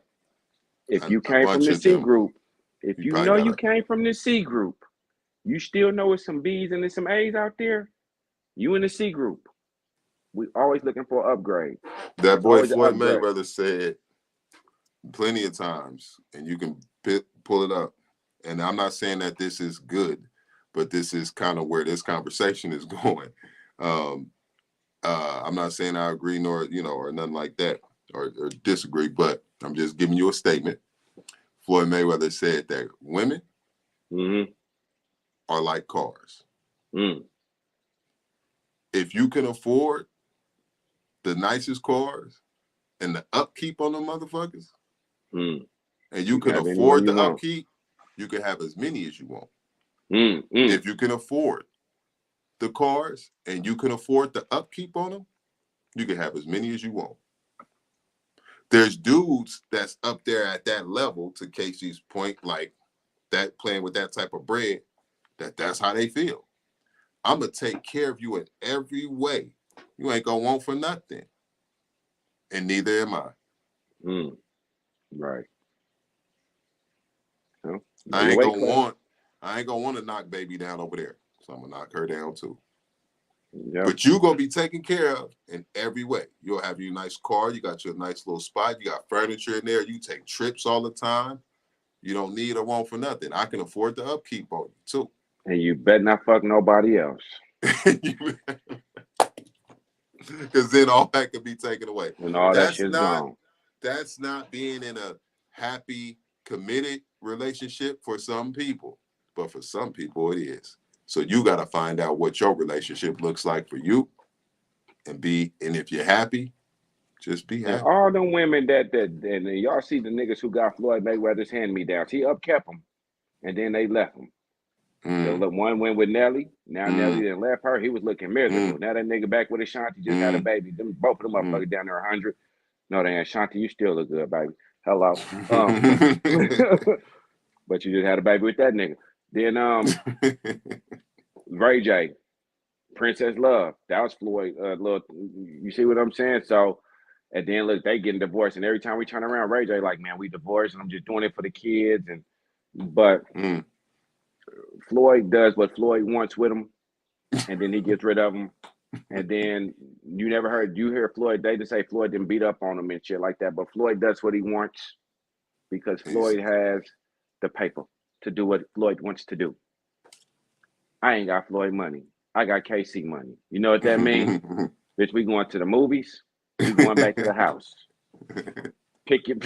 If you a came from bunch the of C them. group, if He you probably know got you a came from the C group, you still know it's some B's and there's some A's out there. You in the C group. We always looking for an upgrade. that There's boy always an Floyd upgrade. Mayweather said plenty of times, and you can pull it up. And I'm not saying that this is good, but this is kind of where this conversation is going. Um, I'm not saying I agree nor or nothing like that or disagree, but I'm just giving you a statement. Floyd Mayweather said that women Mm-hmm. are like cars. Mm. If you can afford the nicest cars and the upkeep on the motherfuckers, Mm. and you You can can have any one afford you the want. upkeep, you can have as many as you want. Mm. Mm. If you can afford the cars and you can afford the upkeep on them, you can have as many as you want. There's dudes that's up there at that level, to Casey's point, like that playing with that type of bread, that's how they feel. I'm gonna take care of you in every way. You ain't gonna want for nothing, and neither am I. Mm. Right. Well, know I your ain't weight gonna class. want. I ain't gonna want to knock baby down over there, so I'm gonna knock her down too. Yep. But you gonna be taken care of in every way. You'll have your nice car. You got your nice little spot. You got furniture in there. You take trips all the time. You don't need or want for nothing. I can afford the upkeep on you too. And you better not fuck nobody else. Because then all that could be taken away. And all that That's shit's not gone. that's not being in a happy, committed relationship for some people. But for some people it is. So you gotta find out what your relationship looks like for you and if you're happy, just be And happy. all them women and y'all see the niggas who got Floyd Mayweather's hand me downs. He upkept them, and then they left him. The Mm, one went with Nelly. Now Nelly mm, then left her. He was looking mm, miserable. Now that nigga back with Ashanti just had a mm, baby. Them both of them mm. motherfuckers down there 100. No, they ain't. Ashanti, you still look good, baby. Hello. But you just had a baby with that nigga. Then Ray J, Princess Love. That was Floyd. Little, you see what I'm saying? So, and then look, they getting divorced, and every time we turn around, Ray J like, man, we divorced, and I'm just doing it for the kids. But Mm. Floyd does what Floyd wants with him, and then he gets rid of him. And then you hear Floyd, they just say Floyd didn't beat up on him and shit like that. But Floyd does what he wants because He's- Floyd has the paper to do what Floyd wants to do. I ain't got Floyd money. I got KC money. You know what that means? Bitch, we going to the movies. We going back to the house. Pick your.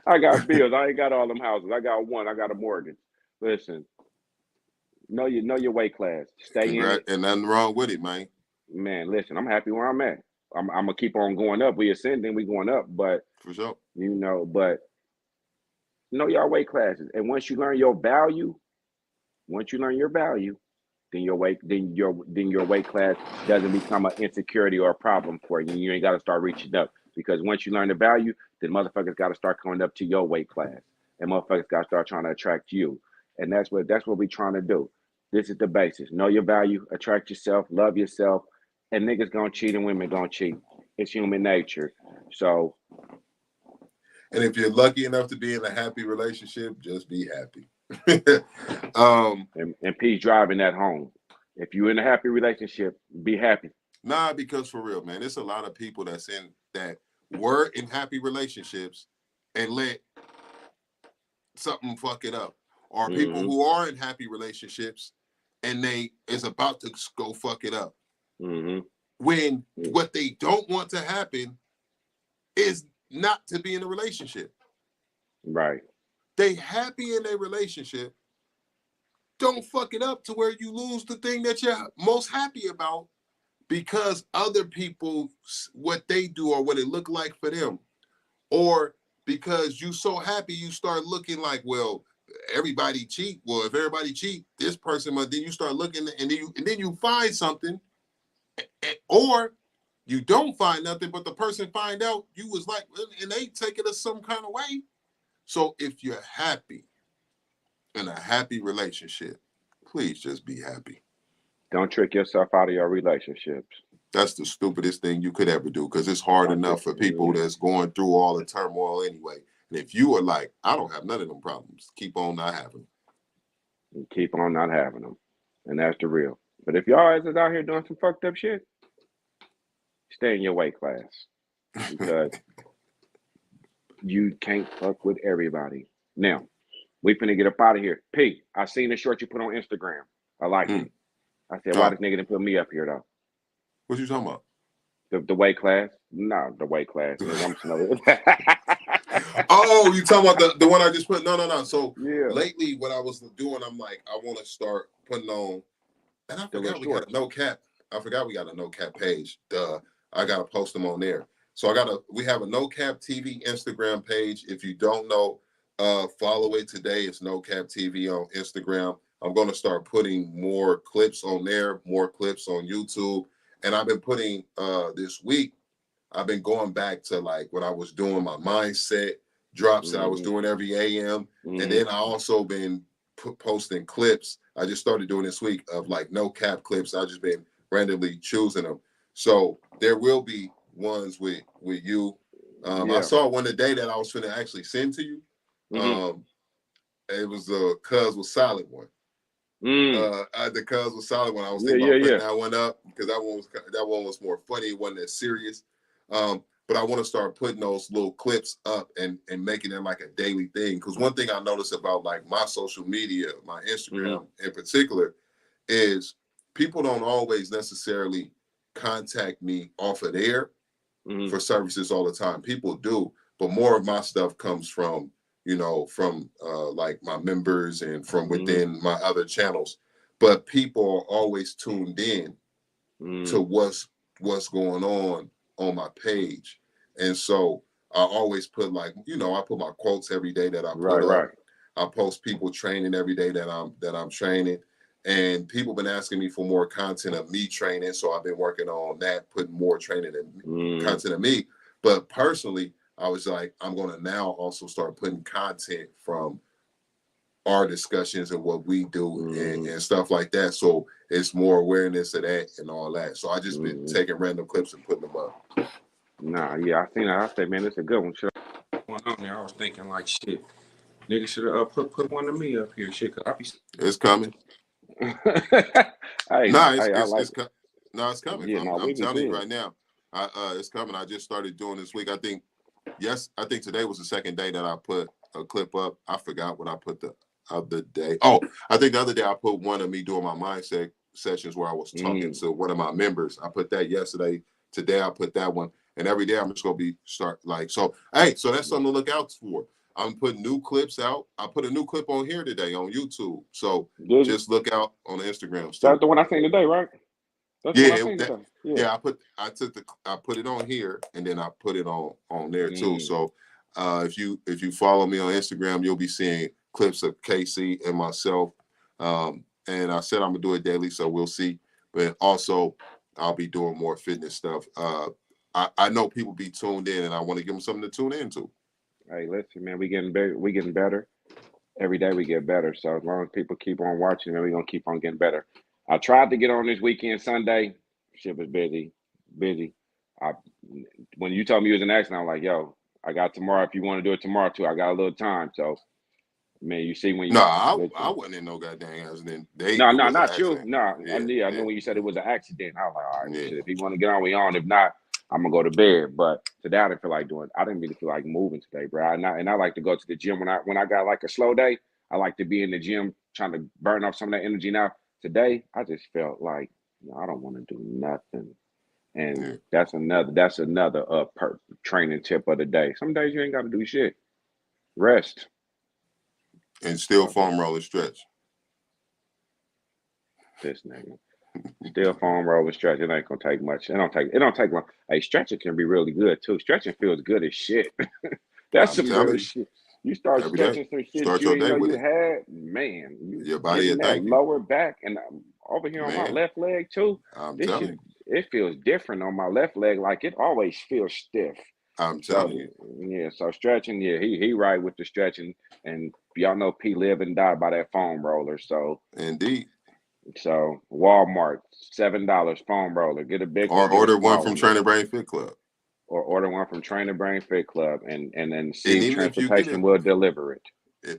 I got bills. I ain't got all them houses. I got one. I got a mortgage. Listen, know your weight class. Stay in Congrats, it, and nothing wrong with it, man. man. Listen, I'm happy where I'm at. I'm gonna keep on going up. We ascending. We going up. But For sure. but know your weight classes. And once you learn your value, then your weight class doesn't become an insecurity or a problem for you. You ain't got to start reaching up. Because once you learn the value, then motherfuckers got to start coming up to your weight class, and motherfuckers got to start trying to attract you. And that's what we trying to do. This is the basis. Know your value, attract yourself, love yourself, and niggas gonna cheat and women gonna cheat. It's human nature. So, And if you're lucky enough to be in a happy relationship, just be happy. and peace driving that home. If you're in a happy relationship, be happy. Nah, because for real, man, there's a lot of people that were in happy relationships and let something fuck it up. Or people Mm-hmm. who are in happy relationships and they is about to go fuck it up. Mm-hmm. When what they don't want to happen is not to be in a relationship. Right. They happy in their relationship. Don't fuck it up to where you lose the thing that you're most happy about because other people, what they do or what it look like for them. Or because you so happy you start looking like, well, everybody cheat. Well, if everybody cheat, this person, but then you start looking and then you find something, or you don't find nothing, but the person find out you was like, and they take it as some kind of way. So if you're happy in a happy relationship, please just be happy. Don't trick yourself out of your relationships. That's the stupidest thing you could ever do because it's hard Don't trick. enough for people that's going through all the turmoil anyway. And if you are like, I don't have none of them problems, keep on not having them. And keep on not having them, and that's the real. But if y'all is out here doing some fucked up shit, stay in your weight class because you can't fuck with everybody. Now, we finna get up out of here. P, I seen the short you put on Instagram. I like it. I said, why Oh, this nigga didn't put me up here though? what you talking about? The weight class? No, the weight class. Nigga, I'm smelling. Oh, you talking about the one I just put? No. So Yeah, lately, what I was doing, I'm like, I want to start putting on, and I the little forgot we got a shorts. no cap. I forgot we got a no cap page. Duh, I gotta post them on there. So we have a no cap TV Instagram page. If you don't know, follow it today. It's no cap TV on Instagram. I'm gonna start putting more clips on there, more clips on YouTube, and I've been putting this week. I've been going back to like when I was doing my mindset drops that I was Mm-hmm. doing every AM. And Mm-hmm. then I also been posting clips. I just started doing this week of like no cap clips. I just been randomly choosing them. So there will be ones with you. I Yeah. saw one today that I was going to actually send to you. Mm-hmm. It was the Cuz was solid one. Mm. The Cuz was solid one. I was Yeah, thinking yeah, about putting yeah. that one up because that one was more funny. It wasn't as serious. But I want to start putting those little clips up and making them like a daily thing. Because one thing I noticed about like my social media, my Mm-hmm. Instagram in particular, is people don't always necessarily contact me off of there Mm-hmm. for services all the time. People do, but more of my stuff comes from from like my members and from Mm-hmm. within my other channels. But people are always tuned in to Mm-hmm. what's going on my page. And so I always put like, I put my quotes every day that I Right, put up. right. I post people training every day that I'm training. And people been asking me for more content of me training. So I've been working on that, putting more training and Mm-hmm. content of me. But personally, I was like, I'm gonna now also start putting content from our discussions and what we do Mm-hmm. and stuff like that. So it's more awareness of that and all that. So I just been Mm-hmm. taking random clips and putting them up. Nah, yeah, I seen that. I said, man, it's a good one. Should going on there? I was thinking like, shit, nigga should have put one of me up here, shit. Cause I be. It's coming. Hey, Nah, hey, I like it. no, it's coming. Yeah, nah, I'm we be telling you good. right now. It's coming. I just started doing this week. I think today was the second day that I put a clip up. I forgot what I put the other day. Oh, I think the other day I put one of me doing my mindset sessions where I was talking Mm. to one of my members. I put that yesterday. Today I put that one. And every day I'm just gonna be start like so. Hey, so that's something to look out for. I'm putting new clips out. I put a new clip on here today on YouTube. So Did you? just look out on the Instagrams That's too. the one I seen today, right? That's the one I Yeah, seen that today. Yeah. yeah, I put it on here and then I put it on there too. Mm. So if you follow me on Instagram, you'll be seeing clips of Casey and myself. And I said I'm gonna do it daily, so we'll see. But also I'll be doing more fitness stuff. I know people be tuned in, and I want to give them something to tune into. Hey, listen, man, we getting better. We getting better every day. We get better. So as long as people keep on watching, man, we gonna keep on getting better. I tried to get on this weekend Sunday. Shit was busy. I when you told me it was an accident, I'm like, yo, I got tomorrow. If you want to do it tomorrow too, I got a little time. So man, you see when No, you I wasn't in no goddamn accident. no, It no, was an not you. accident. No, I Yeah, knew. I yeah, knew when you said it was an accident. I was like, all right, well, yeah. shit. If you want to get on, we on. If not, I'm gonna go to bed. But today I didn't feel like doing. I didn't really feel like moving today, bro. And I like to go to the gym when I got like a slow day. I like to be in the gym trying to burn off some of that energy. Now today, I just felt like I don't want to do nothing. And Yeah. that's another training tip of the day. Some days you ain't got to do shit. Rest. And still So foam roller stretch. this nigga. Still foam roller stretch. It ain't gonna take much. It don't take long. Hey, stretching can be really good too. Stretching feels good as shit. That's I'm some real telling you, shit. You start every day. stretching some shit Start you your didn't day know with you it. had, man. You Your body getting will that thank you. lower back and over here on my Man, left leg too. I'm This telling shit you. it feels different on my left leg. Like it always feels stiff. I'm So telling you. yeah, so stretching, yeah, he right with the stretching, and y'all know P live and die by that foam roller. Indeed. So Walmart, $7 foam roller. Get a big one, Or get a order one small from one, Training Brain Fit Club. or order one from Trainer Brain Fit Club, and then And see even if you get transportation will deliver it.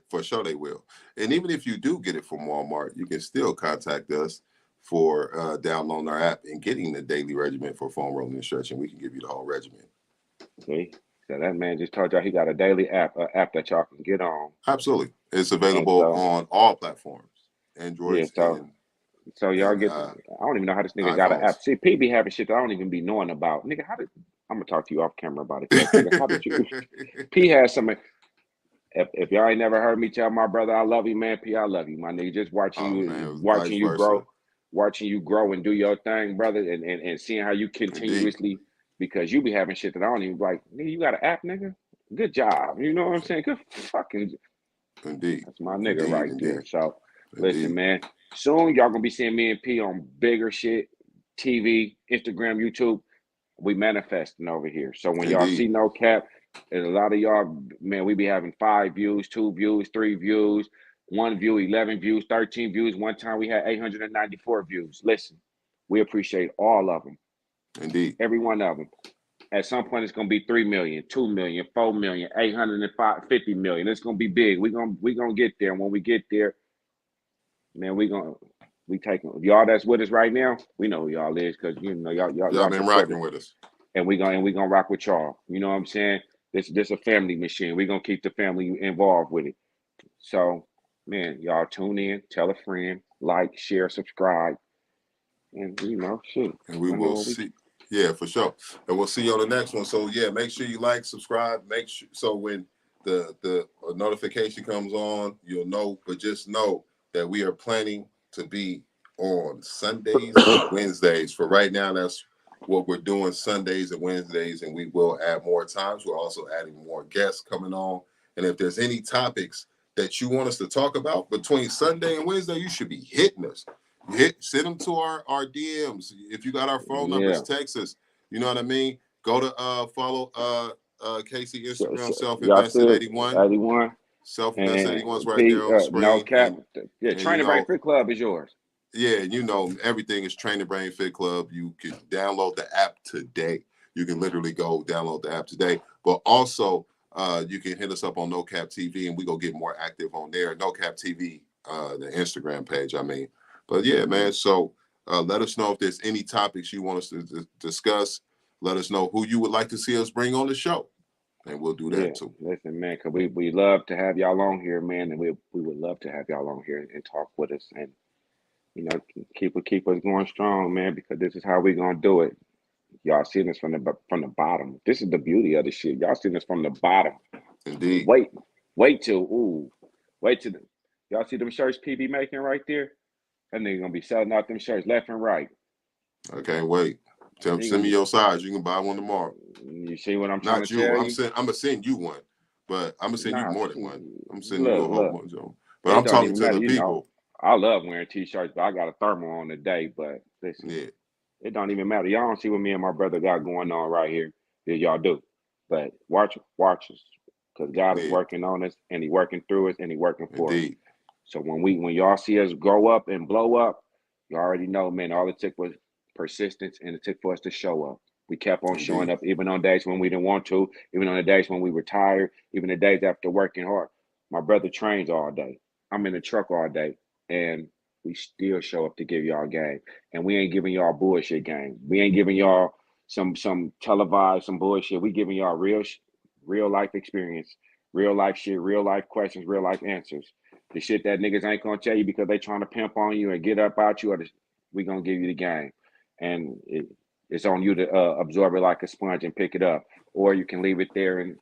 for sure they will. And even if you do get it from Walmart, you can still contact us for downloading our app and getting the daily regimen for foam rolling and stretching. We can give you the whole regimen. See, so that man just told y'all he got a daily app that y'all can get on, Absolutely. It's and available so on all platforms, yeah, Androids so y'all and get. I don't even know how this nigga got an iPhones. app. See, P be having shit that I don't even be knowing about. Nigga, how did I'm gonna talk to you off camera about it first, nigga? How did you? P has some. If y'all ain't never heard me tell my brother I love you, man, P, I love you, my nigga. Just Oh man, watching vice you versa. grow, and do your thing, brother, and seeing how you Indeed. continuously, because you be having shit that I don't even like. Nigga, you got an app, nigga. Good job. You know what I'm saying? Good fucking. Indeed. That's my nigga Indeed. right there. Indeed. So listen, Indeed. man. Soon y'all gonna be seeing me and P on bigger shit, TV, Instagram, YouTube. We manifesting over here. So when y'all see Indeed. no cap, and a lot of y'all, man, we be having 5 views, 2 views, 3 views, 1 view, 11 views, 13 views. One time we had 894 views. Listen, we appreciate all of them, Indeed. every one of them. At some point, it's gonna be 3 million, 2 million, 4 million, 850 million. It's gonna be big. We gonna get there. And when we get there, man, we taking y'all that's with us right now. We know who y'all is because Y'all y'all been support us, rocking with us. and we gonna rock with y'all. You know what I'm saying? This a family machine. We gonna keep the family involved with it. So, man, y'all tune in, tell a friend, like, share, subscribe, and shit. And we I know will what we. see. Yeah, for sure. And we'll see you on the next one. So yeah, make sure you like, subscribe, make sure so when the notification comes on, you'll know. But just know that we are planning to be on Sundays and Wednesdays. For right now, that's what we're doing, Sundays and Wednesdays, and we will add more times. We're also adding more guests coming on. And if there's any topics that you want us to talk about between Sunday and Wednesday, you should be hitting us. Send them to our DMs. If you got our phone numbers, Yeah. text us. You know what I mean? Go to follow Casey Instagram, self Y'all invested said 81. 81 Self invested and 81's right P. there on the No screen. cap. Yeah, And you Training Brain know, Fit Club is yours. yeah, everything is Training Brain Fit Club. You can download the app today. You can literally go download the app today. But also, you can hit us up on No Cap TV, and we go get more active on there. No Cap TV, the Instagram page. I mean, but yeah, man. So let us know if there's any topics you want us to discuss. Let us know who you would like to see us bring on the show, and we'll do Yeah, that too. listen, man, because we love to have y'all on here, man, and we would love to have y'all on here and talk with us, and keep us going strong, man, because this is how we gonna do it. Y'all seen this from the bottom. This is the beauty of the shit. Y'all seen this from the bottom. Indeed. Wait, wait till wait till y'all see them shirts PB making right there. That nigga gonna be selling out them shirts left and right. I can't wait. He Send gonna me be. your size. You can buy one tomorrow. You see what I'm trying to Not you. tell you? I'm gonna send you one, but I'm gonna send you Nah, more than one. I'm sending you a whole look. bunch of them. But It I'm don't talking even to matter, the people. I love wearing t-shirts, but I got a thermal on today. But listen, Yeah, It don't even matter. Y'all don't see what me and my brother got going on right here. Yeah, y'all do. But watch us, because God is Yeah, working on us, and He working through us, and He working for us. indeed, So when y'all see us grow up and blow up, you already know, man. All it took was persistence, and it took for us to show up. We kept on showing indeed, up, even on days when we didn't want to, even on the days when we were tired, even the days after working hard. My brother trains all day. I'm in the truck all day, and we still show up to give y'all game. And we ain't giving y'all bullshit game. We ain't giving y'all some televised some bullshit. We giving y'all real life experience, real life shit, real life questions, real life answers. The shit that niggas ain't gonna tell you because they trying to pimp on you and get up out you, we gonna give you the game, and it's on you to absorb it like a sponge and pick it up, or you can leave it there and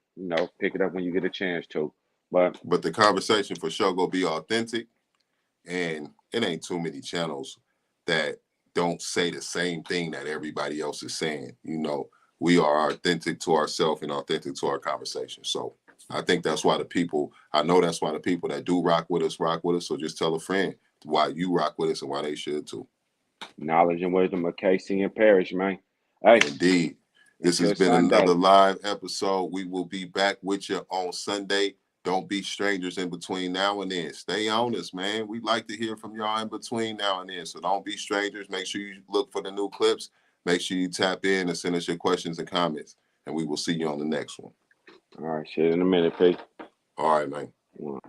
pick it up when you get a chance to. But but the conversation for sure gonna be authentic, and it ain't too many channels that don't say the same thing that everybody else is saying. We are authentic to ourselves and authentic to our conversation. So I think that's why I know that's why the people that do rock with us. So just tell a friend why you rock with us and why they should too. knowledge and wisdom of Casey and Parrish, man. Hey, Indeed. This has until been another Sunday. live episode. We will be back with you on Sunday. Don't be strangers in between now and then. Stay on us, man. We'd like to hear from y'all in between now and then. So don't be strangers. Make sure you look for the new clips. Make sure you tap in and send us your questions and comments. And we will see you on the next one. All right, shit in a minute, P. All right, man. One.